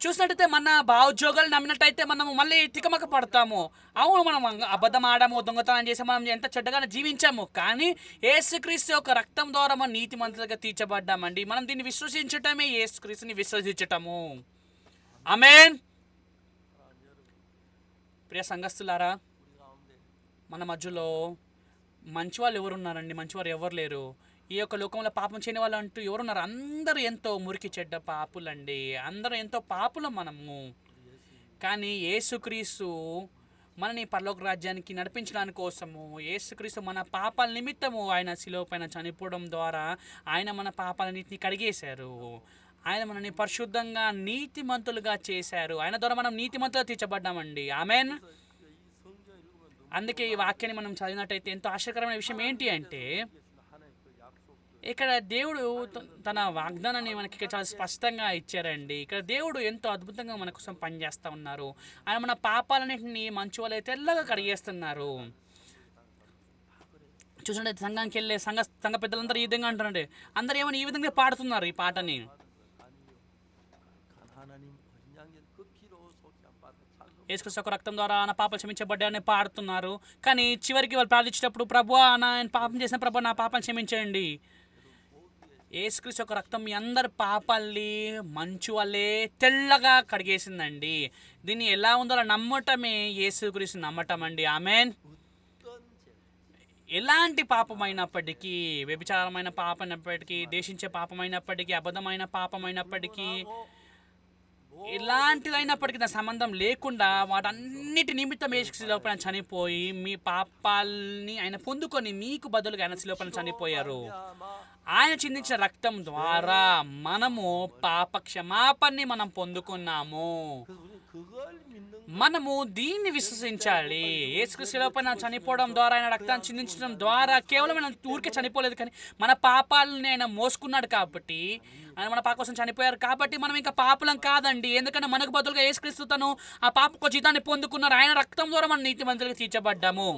A: చూసినట్టయితే మన భావోద్యోగాలు నమ్మినట్టయితే మనము మళ్ళీ తికమక పడతాము. అవును, మనం అబద్ధం ఆడాము, దొంగతనం చేసాము, మనం ఎంత చెడ్డగానే జీవించాము, కానీ యేసుక్రీస్తు యొక్క రక్తం ద్వారా మనం నీతిమంతులుగా తీర్చబడ్డామండి. మనం దీన్ని విశ్వసించటమే యేసుక్రీస్తుని విశ్వసించటము. ఆమేన్. ప్రియ సంఘస్థులారా, మన మధ్యలో మంచివాళ్ళు ఎవరున్నారండి? మంచివారు ఎవరు లేరు. ఈ యొక్క లోకంలో పాపం చేయని వాళ్ళు అంటూ ఎవరున్నారు? అందరూ ఎంతో మురికి చెడ్డ పాపులండి. అందరూ ఎంతో పాపులం మనము. కానీ యేసుక్రీస్తు మనని పరలోక రాజ్యానికి నడిపించడానికి కోసము, యేసుక్రీస్తు మన పాపాల నిమిత్తము ఆయన శిలువ పైన చనిపోవడం ద్వారా ఆయన మన పాపాలన్నింటినీ కడిగేశారు. ఆయన మనని పరిశుద్ధంగా నీతిమంతులుగా చేశారు. ఆయన ద్వారా మనం నీతిమంతులుగా తీర్చబడ్డామండి. ఆమేన్. అందుకే ఈ వాక్యాన్ని మనం చదివినట్టయితే ఎంతో ఆశ్చర్యకరమైన విషయం ఏంటి అంటే, ఇక్కడ దేవుడు తన వాగ్దానాన్ని మనకి ఇక్కడ చాలా స్పష్టంగా ఇచ్చారండి. ఇక్కడ దేవుడు ఎంతో అద్భుతంగా మన కోసం పనిచేస్తూ ఉన్నారు. ఆయన మన పాపాలన్నింటినీ మంచు వలె తెల్లగా కడిగేస్తున్నారు. చూసినట్టయితే సంఘానికి వెళ్ళే సంఘ పెద్దలందరూ ఈ విధంగా అంటారండి. అందరూ ఏమని ఈ విధంగా పాడుతున్నారు ఈ పాటని.
B: 하나님 어린 양의 그 피로 속죄함 받아 찬송.
A: యేసుక్రీస్తు యొక్క రక్తం ద్వారా నా పాపం క్షమించబడ్డాయని పాడుతున్నారు. కానీ చివరికి వాళ్ళు ప్రార్థించేటప్పుడు, ప్రభువా నేను పాపం చేసిన ప్రభు నా పాపం క్షమించండి. యేసుక్రీస్తు యొక్క రక్తం మీ అందరి పాపాల్ని మంచు వల్లే తెల్లగా కడిగేసిందండి. దీన్ని ఎలా ఉందో అలా నమ్మటమే యేసుక్రీస్తు నమ్మటం అండి. ఆమెన్. ఎలాంటి పాపమైనప్పటికీ, వ్యభిచారమైన పాపమైనప్పటికీ, దేశించే పాపమైనప్పటికీ, అబద్ధమైన పాపమైనప్పటికీ, ఎలాంటిదైనప్పటికీ నా సంబంధం లేకుండా వాటన్నిటి నిమిత్తం యేసు శిలువపైన చనిపోయి మీ పాపాలని ఆయన పొందుకొని మీకు బదులుగా ఆయన శిలువపైన చనిపోయారు. ఆయన చిందించిన రక్తం ద్వారా మనము పాప క్షమాపణని మనం పొందుకున్నాము. మనము దీన్ని విశ్వసించాలి. యేసుక్రీస్తు శిలువపైన చనిపోవడం ద్వారా, ఆయన రక్తాన్ని చిందించడం ద్వారా కేవలం ఆయన ఊరికే చనిపోలేదు, కానీ మన పాపాలని ఆయన మోసుకున్నాడు కాబట్టి, ఆయన మన పాప కోసం చనిపోయారు కాబట్టి మనం ఇంకా పాపులం కాదండి. ఎందుకంటే మనకు బదులుగా యేసుక్రీస్తు తను ఆ పాప జీతాన్ని పొందుకున్నారు. ఆయన రక్తం ద్వారా మనం నీతిమంతులుగా తీర్చబడ్డాము.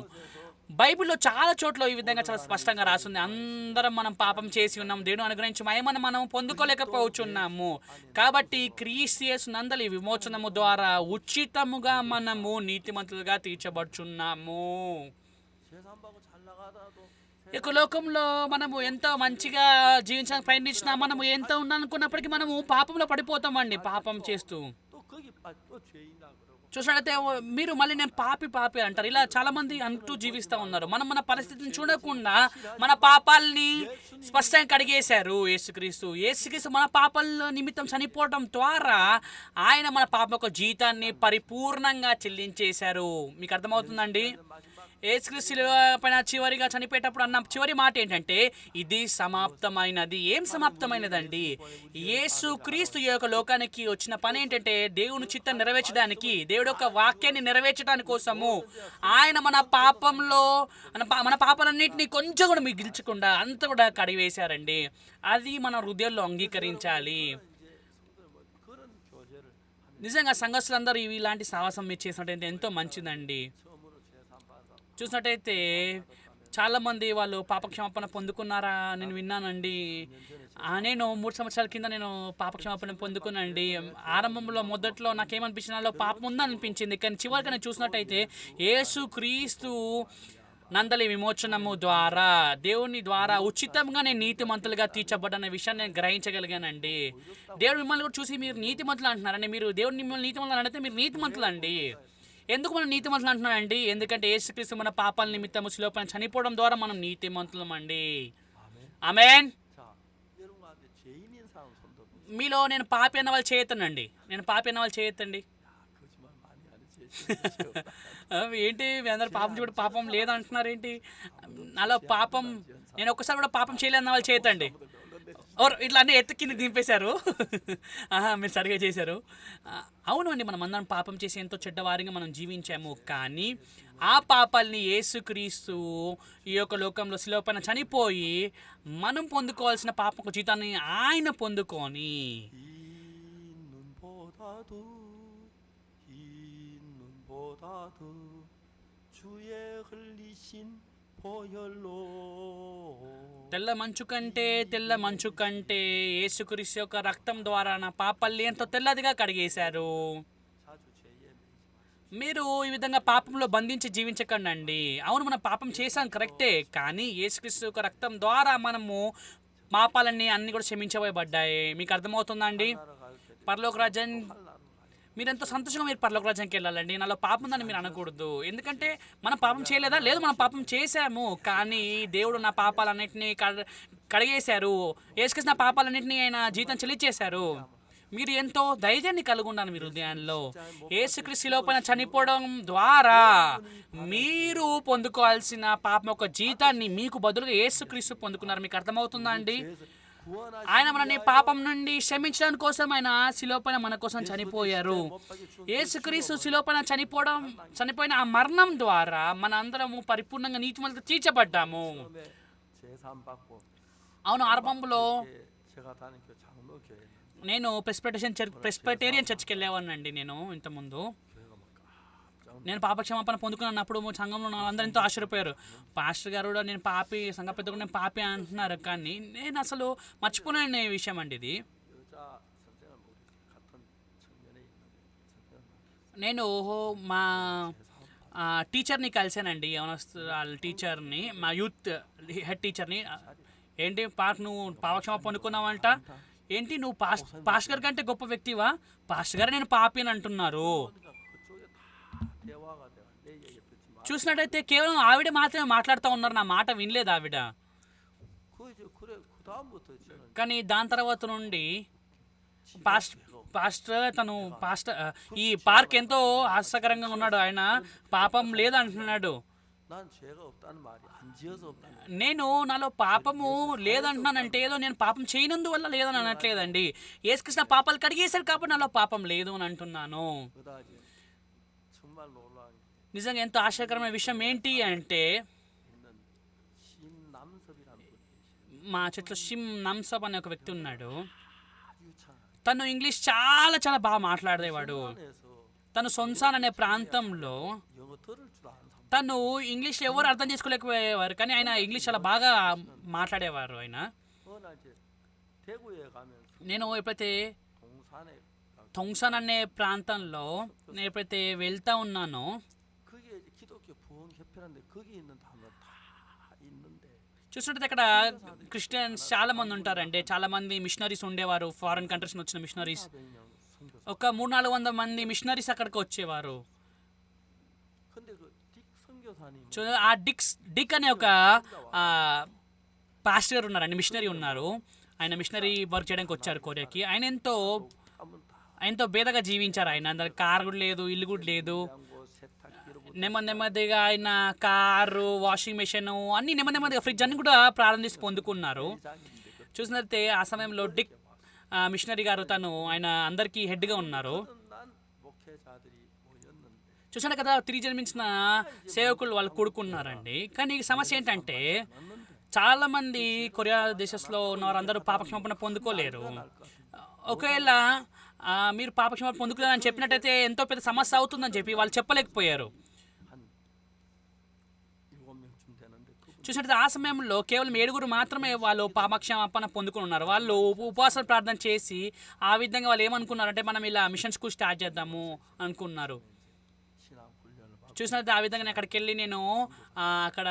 A: బైబిల్లో చాలా చోట్ల ఈ విధంగా చాలా స్పష్టంగా రాస్తుంది. అందరం మనం పాపం చేసి ఉన్నాం, దేవుని అనుగ్రహించి మహిమను మనం పొందుకోలేకపోతున్నాము. కాబట్టి క్రీస్తు యేసు నందలి విమోచనము ద్వారా ఉచితముగా మనము నీతిమంతులుగా తీర్చబడుచున్నాము. ఈ లోకంలో మనము ఎంతో మంచిగా జీవించడానికి ప్రయత్నించినా, మనము ఎంత ఉండాలనుకున్నప్పటికీ మనము పాపంలో పడిపోతామండి. పాపం చేస్తూ చూసినట్లయితే మీరు మళ్ళీ నేను పాపి అంటారు. ఇలా చాలా మంది అంటూ జీవిస్తూ ఉన్నారు. మనం మన పరిస్థితిని చూడకుండా మన పాపాలని స్పష్టంగా కడిగేశారు యేసుక్రీస్తు మన పాపాల నిమిత్తం చనిపోవడం ద్వారా ఆయన మన పాప యొక్క జీతాన్ని పరిపూర్ణంగా చెల్లించేశారు. మీకు అర్థమవుతుందండి? యేసుక్రీస్తు పైన చివరిగా చనిపోయేటప్పుడు అన్న చివరి మాట ఏంటంటే, ఇది సమాప్తమైనది. ఏం సమాప్తమైనదండి? యేసుక్రీస్తు ఈ యొక్క లోకానికి వచ్చిన పని ఏంటంటే, దేవుని చిత్తం నెరవేర్చడానికి, దేవుడి యొక్క వాక్యాన్ని నెరవేర్చడానికి కోసము ఆయన మన పాపంలో మన పాపాలన్నింటినీ కొంచెం కూడా మిగిల్చకుండా అంత కూడా కడివేశారండి. అది మన హృదయంలో అంగీకరించాలి. నిజంగా సంఘస్థులందరూ ఇలాంటి సాహసం మీరు చేసినట్టయితే ఎంతో మంచిదండి. చూసినట్టయితే చాలామంది వాళ్ళు పాపక్షమాపణ పొందుకున్నారా నేను విన్నానండి. నేను 3 సంవత్సరాల కింద నేను పాపక్షమాపణ పొందుకున్నానండి. ఆరంభంలో మొదట్లో నాకేమనిపించింది, నాలో పాపం ఉందనిపించింది. కానీ చివరికి నేను చూసినట్టయితే యేసుక్రీస్తు నందలి విమోచనము ద్వారా, దేవుని ద్వారా ఉచితంగా నేను నీతిమంతులుగా తీర్చబడ్డన్న విషయాన్ని నేను గ్రహించగలిగానండి. దేవుడు మిమ్మల్ని కూడా చూసి మీరు నీతిమంతులు అంటున్నారండి. మీరు దేవుడిని మిమ్మల్ని నీతిమంతులు అంటే మీరు నీతిమంతులు అండి. ఎందుకు మనం నీతిమంతులు అంటున్నానండి? ఎందుకంటే యేసుక్రీస్తు మన పాపాల నిమిత్తము శిలువపైన చనిపోవడం ద్వారా మనం నీతిమంతులం అండి. ఆమేన్. మీలో నేను పాపి అన్న వాళ్ళు చేయొద్దండి. ఏంటి మీ అందరు పాపం చూడ పాపం లేదంటున్నారు ఏంటి? నాలో పాపం, నేను ఒక్కసారి కూడా పాపం చేయలేదన్న వాళ్ళు చేయొద్దండి. ఇట్లా అన్నీ ఎత్తుకింది దింపేశారు. మీరు సరిగా చేశారు. అవును అండి, మనం అందరం పాపం చేసి ఎంతో చెడ్డవారిగా మనం జీవించాము. కానీ ఆ పాపాలని యేసుక్రీస్తు ఈ యొక్క లోకంలో శిలువపైన చనిపోయి మనం పొందుకోవాల్సిన పాపకు జీతాన్ని ఆయన పొందుకొని తెల్ల మంచు కంటే యేసుక్రీస్తు యొక్క రక్తం ద్వారా నా పాపాల్ని ఎంతో తెల్లదిగా కడిగేశారు. మీరు ఈ విధంగా పాపంలో బంధించి జీవించకండి. అవును, మనం పాపం చేశాం కరెక్టే, కానీ యేసుక్రీస్తు యొక్క రక్తం ద్వారా మనము పాపాలన్నీ అన్నీ కూడా క్షమించబడ్డాయి. మీకు అర్థమవుతుందా అండి? పరలోక రాజ్యం మీరెంతో సంతోషంగా మీరు పరలోక రాజ్యానికి వెళ్ళాలండి. నాలో పాపం ఉందని మీరు అనకూడదు. ఎందుకంటే మనం పాపం చేయలేదా? లేదు, మనం పాపం చేశాము. కానీ దేవుడు నా పాపాలన్నింటినీ కడిగేశారు. యేసుక్రీస్తు నా పాపాలన్నింటినీ ఆయన జీతం చెల్లించేశారు. మీరు ఎంతో ధైర్యాన్ని కలిగి ఉండాలి మీ హృదయాల్లో. యేసుక్రీస్తు శిలువపైన చనిపోవడం ద్వారా మీరు పొందుకోవాల్సిన పాపం యొక్క జీతాన్ని మీకు బదులుగా యేసుక్రీస్తు పొందుకున్నారు. మీకు అర్థమవుతుందా అండి? ఆయన మనని పాపం నుండి క్షమించడానికి కోసం ఆయన శిలువపైన మన కోసం చనిపోయారు. యేసుక్రీస్తు శిలువపైన చనిపోయిన ఆ మరణం ద్వారా మన అందరము పరిపూర్ణంగా నీతిమంతులుగా తీర్చబడ్డాము. అవును, ఆరంభంలో నేను ప్రెస్బిటేరియన్ చర్చ్కి వెళ్ళేవాడినండి. నేను ఇంతకుముందు నేను పాపక్షమాపణ పొందుకున్నప్పుడు సంఘంలో ఉన్న వాళ్ళందరూ ఎంతో ఆశ్చర్యపోయారు. పాస్టర్ గారు కూడా నేను పాపి, సంఘ పెద్ద కూడా నేను పాపి అంటున్నారు, కానీ నేను అసలు మర్చిపోలేని విషయం అండి ఇది.
B: 여자 선생은 우리 같은 청년에 있는 선생은
A: నేను మా టీచర్ని కలిసానండి, వాళ్ళ టీచర్ని, మా యూత్ హెడ్ టీచర్ని. ఏంటి నువ్వు పాపక్షమ పొందుకున్నావంట, ఏంటి నువ్వు పాస్టర్ గారి కంటే గొప్ప వ్యక్తివా, పాస్టర్ గారు నేను పాపి అని అంటున్నారు.
B: 그쪽에 다 대화가 돼요. 내 얘기 듣지 마.
A: చూసినట్టయితే కేవలం ఆవిడ మాత్రమే మాట్లాడుతూ ఉన్నారు, నా మాట వినలేదు ఆవిడ.
B: 그래 그 다음부터 저는
A: కానీ దాని తర్వాత నుండి పాస్టర్ ఈ పార్క్ ఎంతో హాస్యకరంగా ఉన్నాడు, ఆయన పాపం లేదు అంటున్నాడు.
B: 난 죄가 없다는 말이 안 지어서 없다는
A: నేను నాలో పాపము లేదంటున్నానంటే ఏదో నేను పాపం చేయనందువల్ల లేదని అనట్లేదండి. యేసుకృష్ణ పాపాలు కడిగేశాడు కాబట్టి నాలో పాపం లేదు అని అంటున్నాను.
B: 그다지 정말 놀라운 게
A: నిజంగా ఎంతో ఆశ్చర్యకరమైన విషయం ఏంటి అంటే,
B: 있는 신남섭이라는 분이
A: మా చెట్లో షిమ్ నమ్సబ్ అనే ఒక వ్యక్తి ఉన్నాడు.
B: 아주 참
A: తను ఇంగ్లీష్ చాలా చాలా బాగా మాట్లాడేవాడు.
B: 안에서
A: తను సొన్సాన్ అనే ప్రాంతంలో
B: 영어 들을 줄 아는 사람
A: తను ఇంగ్లీష్ ఎవరు అర్థం చేసుకోలేకపోయేవారు, కానీ ఆయన ఇంగ్లీష్ చాలా బాగా మాట్లాడేవారు. ఆయన
B: 어느 날 이제 대구에 가면서
A: నేను ఎప్పుడైతే
B: 동산에
A: థొంగ్సాన్ అనే ప్రాంతంలో నేను ఎప్పుడైతే వెళ్తా ఉన్నానో,
B: 그게 이제 기독교 부흥협회라는데 거기 있는 단어 다 있는데
A: చూసినట్టు అక్కడ క్రిస్టియన్స్ చాలా మంది ఉంటారండి, చాలా మంది మిషనరీస్ ఉండేవారు, ఫారెన్ కంట్రీస్ నుంచి వచ్చిన మిషనరీస్.
B: 400명 선교사.
A: ఒక 300-400 మంది మిషనరీస్ అక్కడికి వచ్చేవారు.
B: 근데 그 딕 선교사님
A: ఆ డిక్ అనే ఒక పాస్టర్ గారు ఉన్నారండి, మిషనరీ ఉన్నారు. ఆయన మిషనరీ వర్క్ చేయడానికి వచ్చారు కొరియాకి. ఆయన
B: 한번 다
A: ఎంతో బేదగా జీవించారు. ఆయన అందరు కారు కూడా లేదు, ఇల్లు కూడా లేదు.
B: 뭐 세탁기 이런 거
A: నెమ్మదిగా ఆయన కారు, వాషింగ్ మెషిన్ అన్ని నెమ్మదిగా ఫ్రిడ్జ్ అన్ని కూడా ప్రారంభించి పొందుకున్నారు.
B: 장인데
A: చూసినట్లయితే ఆ సమయంలో డిక్ మిషనరీ గారు ఆయన అందరికీ హెడ్గా ఉన్నారు.
B: 난 목회자들이 모였는데
A: చూసాను కదా, తిరిగి జన్మించిన సేవకులు వాళ్ళు కూడుకున్నారండి. కానీ ఈ సమస్య ఏంటంటే, చాలా మంది కొరియా దేశంలో ఉన్న వారందరూ పాపక్షమాపణ పొందుకోలేరు. ఒకవేళ మీరు పాపక్షమాపణ పొందుకోలేదని చెప్పినట్టయితే ఎంతో పెద్ద సమస్య అవుతుందని చెప్పి వాళ్ళు చెప్పలేకపోయారు.
B: 한 7명쯤 되는데 그분
A: చూసినట్టు ఆ సమయంలో కేవలం 7 మాత్రమే వాళ్ళు పాపక్షమాపణ పొందుకుని ఉన్నారు. వాళ్ళు ఉపవాస ప్రార్థన చేసి ఆ విధంగా వాళ్ళు ఏమనుకున్నారంటే, మనం ఇలా మిషన్ స్కూల్ స్టార్ట్ చేద్దాము అనుకున్నారు.
B: 신앙 훈련을 받고
A: చూసినట్టు ఆ విధంగా నేను అక్కడికి వెళ్ళి నేను అక్కడ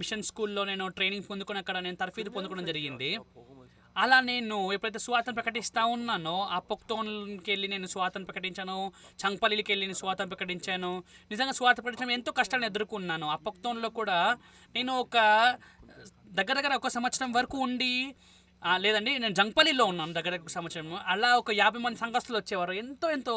A: మిషన్ స్కూల్లో నేను ట్రైనింగ్ పొందుకుని అక్కడ నేను తర్ఫీదు పొందుకోవడం జరిగింది.
B: 복음을
A: అలా నేను ఎప్పుడైతే సువార్తను ప్రకటిస్తూ ఉన్నానో, ఆ పొక్తోన్కి వెళ్ళి నేను సువార్తను ప్రకటించాను, చంగపల్లికి వెళ్ళి నేను సువార్తను ప్రకటించాను. నిజంగా సువార్త ప్రకటించడం ఎంతో కష్టాలను ఎదుర్కొన్నాను. ఆ పొక్తోన్లో కూడా నేను దగ్గర 1 సంవత్సరం వరకు ఉండి, లేదండి నేను జంగపల్లిలో ఉన్నాను దగ్గర 1 సంవత్సరం. అలా ఒక 50 మంది సంఘస్థులు వచ్చేవారు. ఎంతో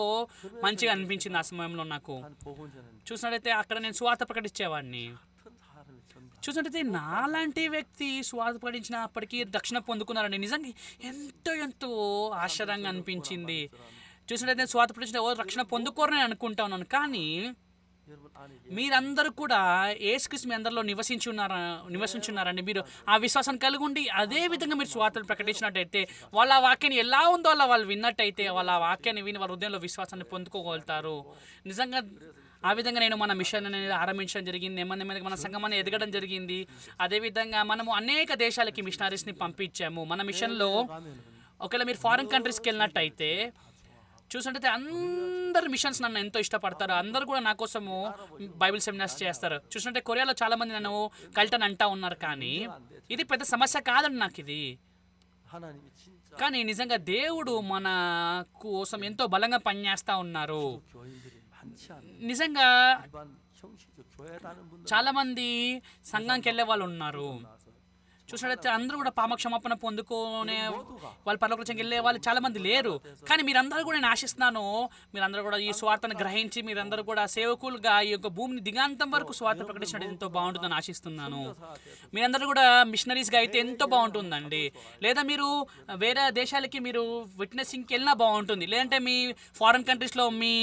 A: మంచిగా అనిపించింది ఆ సమయంలో నాకు.
B: 한 복음 전은
A: చూసినట్టయితే అక్కడ నేను సువార్త ప్రకటించేవాడిని.
B: 같은 사람이 전도
A: చూసినట్టయితే నాలాంటి వ్యక్తి సువార్త ప్రకటించినప్పటికీ రక్షణ పొందుకున్నారండి. నిజంగా ఎంతో ఆశ్చర్యంగా అనిపించింది. చూసినట్టయితే సువార్త ప్రకటించిన రక్షణ పొందుకోరని అనుకుంటా ఉన్నాను, కానీ
B: 여러분 안에
A: మీరందరూ కూడా యేసుక్రీస్తు మీ అందరిలో నివసించున్నారండి. మీరు ఆ విశ్వాసం కలిగి ఉండి అదే విధంగా మీరు సువార్తను ప్రకటించినట్టయితే, వాళ్ళ ఆ వాక్యాన్ని ఎలా ఉందో అలా వాళ్ళు విన్నట్టయితే, వాళ్ళ ఆ వాక్యాన్ని విని వాళ్ళ హృదయంలో విశ్వాసాన్ని పొందుకోగలుగుతారు. నిజంగా ఆ విధంగా నేను మన మిషన్ అనేది ఆరంభించడం జరిగింది. నెమ్మదిగా మన సంఘం అనేది ఎదగడం జరిగింది. అదేవిధంగా మనము అనేక దేశాలకి మిషనరీస్ని పంపించాము. మన మిషన్లో ఒకవేళ మీరు ఫారిన్ కంట్రీస్కి వెళ్ళినట్టయితే చూసినట్టయితే అందరు మిషన్స్ నన్ను ఎంతో ఇష్టపడతారు. అందరూ కూడా నా కోసము బైబిల్ సెమినార్స్ చేస్తారు. చూసినట్టే కొరియాలో చాలామంది నన్ను కల్టన్ అంటా ఉన్నారు, కానీ ఇది పెద్ద సమస్య కాదండి నాకు ఇది.
B: 하나님이 진짜
A: కానీ నిజంగా దేవుడు మన కోసం ఎంతో బలంగా పనిచేస్తూ ఉన్నారు.
B: 교인들이 많지 않은
A: నిజంగా
B: 일반 형식적 교회 다는 분들
A: చాలామంది సంఘానికి వెళ్ళే వాళ్ళు ఉన్నారు. చూసినట్లయితే అందరూ కూడా పాపక్షమాపణ పొందుకునే వాళ్ళు పరలోకం వెళ్ళే వాళ్ళు చాలా మంది లేరు. కానీ మీరందరూ కూడా నేను ఆశిస్తున్నాను, మీరందరూ కూడా ఈ స్వార్థను గ్రహించి మీరందరూ కూడా సేవకులుగా ఈ యొక్క భూమిని దిగాంతం వరకు స్వార్థ ప్రకటించడం ఎంతో బాగుంటుందని ఆశిస్తున్నాను. మీరందరూ కూడా మిషనరీస్గా అయితే ఎంతో బాగుంటుందండి. లేదా మీరు వేరే దేశాలకి మీరు విట్నెసింగ్కి వెళ్ళినా బాగుంటుంది. లేదంటే మీ ఫారిన్ కంట్రీస్లో మీ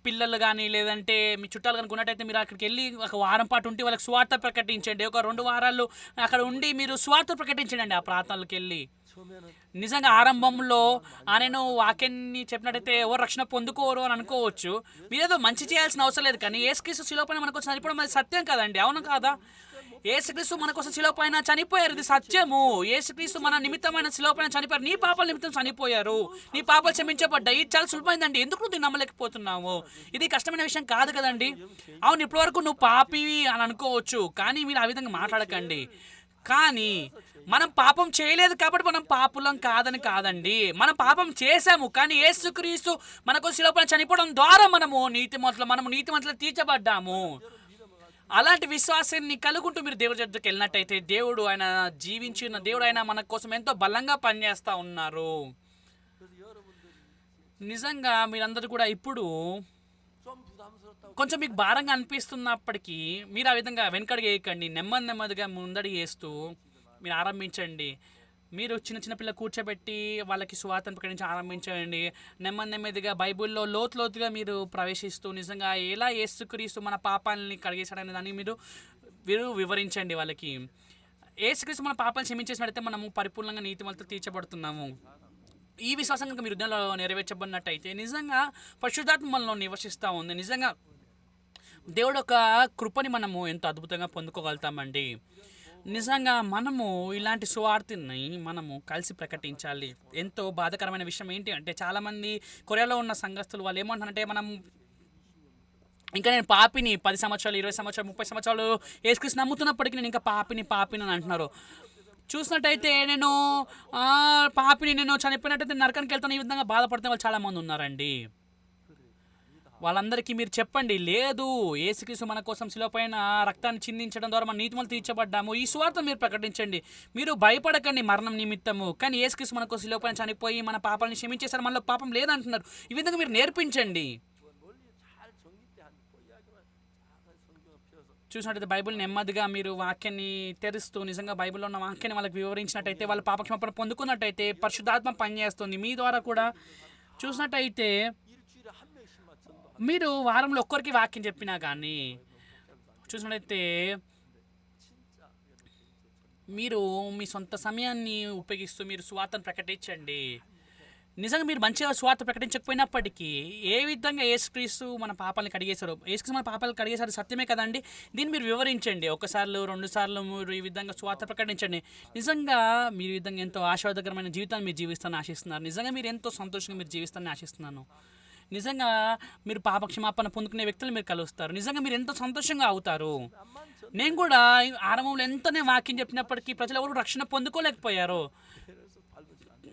A: పిల్లలు కానీ లేదంటే మీ చుట్టాలు కనుక ఉన్నట్టయితే మీరు అక్కడికి వెళ్ళి 1 వారం పాటు ఉండి వాళ్ళకి స్వార్థ ప్రకటించండి. ఒక 2 వారాలు అక్కడ ఉండి మీరు స్వార్థ ప్రకటించండి ఆ ప్రాంతాలకు వెళ్ళి.
B: 처음에는
A: నిజంగా ఆరంభంలో నేను వాక్యాన్ని చెప్పినట్టయితే ఎవరు రక్షణ పొందుకోరు అని అనుకోవచ్చు. మీరేదో మంచి చేయాల్సిన అవసరం లేదు, కానీ యేసుక్రీస్తు శిలువ పైన మన కోసం చనిపోవడం అది సత్యం కదండి, అవును కాదా? యేసుక్రీస్తు మన కోసం శిలువ పైన చనిపోయారు, ఇది సత్యము. యేసుక్రీస్తు మన నిమిత్తమైన శిలువ పైన చనిపోయారు, నీ పాపాల నిమిత్తం చనిపోయారు, నీ పాపాలు క్షమించబడ్డాయి. ఇది చాలా సులభమైందండి, ఎందుకు నువ్వు నమ్మలేకపోతున్నావు? ఇది కష్టమైన విషయం కాదు కదండి. అవును, ఇప్పటివరకు నువ్వు పాపివి అని అనుకోవచ్చు, కానీ మీరు ఆ విధంగా మాట్లాడకండి. కానీ మనం పాపం చేయలేదు కాబట్టి మనం పాపులం కాదని కాదండి, మనం పాపం చేశాము, కానీ యేసుక్రీస్తు మనకు శిలువ పైన చనిపోవడం ద్వారా మనము నీతిమంతులు తీర్చబడ్డాము. అలాంటి విశ్వాసాన్ని కలుగుంటూ మీరు దేవుడి దగ్గరికి వెళ్ళినట్టయితే దేవుడు ఆయన జీవించిన దేవుడు, ఆయన మన కోసం ఎంతో బలంగా పనిచేస్తూ ఉన్నారు.
B: 그래서 여러분들이
A: నిజంగా మీరందరూ కూడా ఇప్పుడు
B: 좀 부담스럽다고
A: కొంచెం మీకు భారంగా అనిపిస్తున్నప్పటికీ మీరు ఆ విధంగా వెనకడుగు వేయకండి, నెమ్మదిగా ముందడుగు వేస్తూ మీరు ఆరంభించండి. మీరు చిన్న పిల్లలు కూర్చోబెట్టి వాళ్ళకి సువార్తను ప్రకటించి ఆరంభించండి. నెమ్మదిగా బైబిల్లో లోతుగా మీరు ప్రవేశిస్తూ నిజంగా ఎలా యేసుక్రీస్తు మన పాపాలని కడిగేశాడనే దాన్ని మీరు వివరించండి వాళ్ళకి. యేసుక్రీస్తు మన పాపాలను క్షమించేసినట్టయితే మనము పరిపూర్ణంగా నీతిమంతులు తీర్చబడుతున్నాము. ఈ విశ్వాసం కనుక మీరు హృదయంలో నెరవేర్చబడినట్టయితే నిజంగా పరిశుద్ధాత్మ మనలో నివసిస్తూ ఉంది. నిజంగా దేవుడు ఒక కృపని మనము ఎంతో అద్భుతంగా పొందుకోగలుగుతామండి. నిజంగా మనము ఇలాంటి సువార్తని మనము కలిసి ప్రకటించాలి. ఎంతో బాధాకరమైన విషయం ఏంటి అంటే, చాలామంది కొరియాలో ఉన్న సంఘస్థులు వాళ్ళు ఏమంటారంటే, నేను పాపిని 10 సంవత్సరాలు 20 సంవత్సరాలు 30 సంవత్సరాలు యేసుక్రీస్తు నమ్ముతున్నప్పటికీ నేను ఇంకా పాపిని అని అంటున్నారు. చూసినట్టయితే నేను చనిపోయినట్టయితే నరకానికి వెళ్తాను, ఈ విధంగా బాధపడుతున్న వాళ్ళు చాలామంది ఉన్నారండి. వాళ్ళందరికీ మీరు చెప్పండి, లేదు, యేసుక్రీస్తు మన కోసం శిలువ పైన రక్తాన్ని చిందించడం ద్వారా మన నీతిమంతులు తీర్చబడ్డాము. ఈ సువార్త మీరు ప్రకటించండి. మీరు భయపడకండి మరణం నిమిత్తము, కానీ యేసుక్రీస్తు మన కోసం శిలువ పైన చనిపోయి మన పాపాలను క్షమించేశారు, మనలో పాపం లేదంటున్నారు. ఈ విధంగా మీరు నేర్పించండి.
B: 논리 잘 정립된 그 이야기만 잘 성경을 펴서
A: చూసినట్టయితే బైబిల్ నెమ్మదిగా మీరు వాక్యాన్ని తెరుస్తూ నిజంగా బైబిల్లో ఉన్న వాక్యాన్ని వాళ్ళకి వివరించినట్టయితే, వాళ్ళ పాపక్షమాపణ పొందుకున్నట్టయితే పరిశుద్ధాత్మ పనిచేస్తుంది మీ ద్వారా కూడా. చూసినట్టయితే
B: 일주일에 한 명씩만 전도
A: మీరు వారంలో ఒక్కరికి వాక్యం చెప్పినా కానీ చూసినట్టయితే మీరు మీ సొంత సమయాన్ని ఉపయోగిస్తూ మీరు సువార్తను ప్రకటించండి. నిజంగా మీరు మంచిగా సువార్త ప్రకటించకపోయినప్పటికీ ఏ విధంగా యేసుక్రీస్తు మన పాపాలను కడిగేశారు, యేసుక్రీస్తు మన పాపాలను కడిగేశారు సత్యమే కదండి. దీన్ని మీరు వివరించండి. ఒకసార్లు 2 సార్లు మీరు ఈ విధంగా సువార్త ప్రకటించండి. నిజంగా మీరు ఈ విధంగా ఎంతో ఆశీర్వాదకరమైన జీవితాన్ని మీరు జీవిస్తానని ఆశిస్తున్నారు. నిజంగా మీరు ఎంతో సంతోషంగా మీరు జీవిస్తానని ఆశిస్తున్నాను. నిజంగా మీరు పాపక్షమాపణ పొందుకునే వ్యక్తులు మీరు కలుస్తారు. నిజంగా మీరు ఎంతో సంతోషంగా అవుతారు. నేను కూడా ఆరంభంలో ఎంతనే వాక్యం చెప్పినప్పటికీ ప్రజలు ఎవరు రక్షణ పొందుకోలేకపోయారు.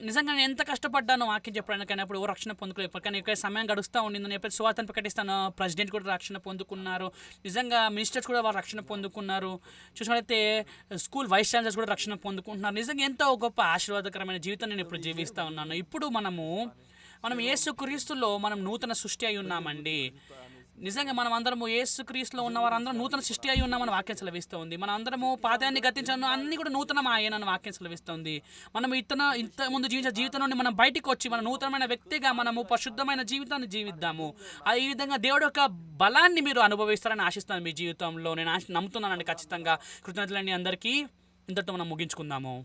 A: నిజంగా నేను ఎంత కష్టపడ్డాను వాక్యం చెప్పడానికి, కానీ అప్పుడు ఎవరు రక్షణ పొందుకోలేకపోయారు. కానీ ఇక్కడ సమయం గడుస్తూ ఉండింది, నేను ఎప్పుడు సువార్తను ప్రకటిస్తాను. ప్రెసిడెంట్ కూడా రక్షణ పొందుకున్నారు. నిజంగా మినిస్టర్స్ కూడా వారు రక్షణ పొందుకున్నారు. చూసినట్లయితే స్కూల్ వైస్ ఛాన్సలర్స్ కూడా రక్షణ పొందుకుంటున్నారు. నిజంగా ఎంతో గొప్ప ఆశీర్వాదకరమైన జీవితం నేను ఇప్పుడు జీవిస్తూ ఉన్నాను. ఇప్పుడు మనం యేసుక్రీస్తులో మనం నూతన సృష్టి అయి ఉన్నామండి. నిజంగా మనం అందరము యేసుక్రీస్తులో ఉన్న వారందరం నూతన సృష్టి అయి ఉన్నామని వాక్యం సెలవిస్తూ ఉంది. మనం అందరము పాతాన్ని గతించను అన్ని కూడా నూతనం ఆయనని వాక్యం సెలవిస్తుంది. మనం ఇంత ముందు జీవించిన జీవితం నుండి మనం బయటికి వచ్చి మన నూతనమైన వ్యక్తిగా మనము పరిశుద్ధమైన జీవితాన్ని జీవిద్దాము. ఈ విధంగా దేవుడు యొక్క బలాన్ని మీరు అనుభవిస్తారని ఆశిస్తున్నాను మీ జీవితంలో. నేను నమ్ముతున్నానండి ఖచ్చితంగా. కృతజ్ఞతలండి అందరికీ. ఇంతటితో మనం ముగించుకుందాము.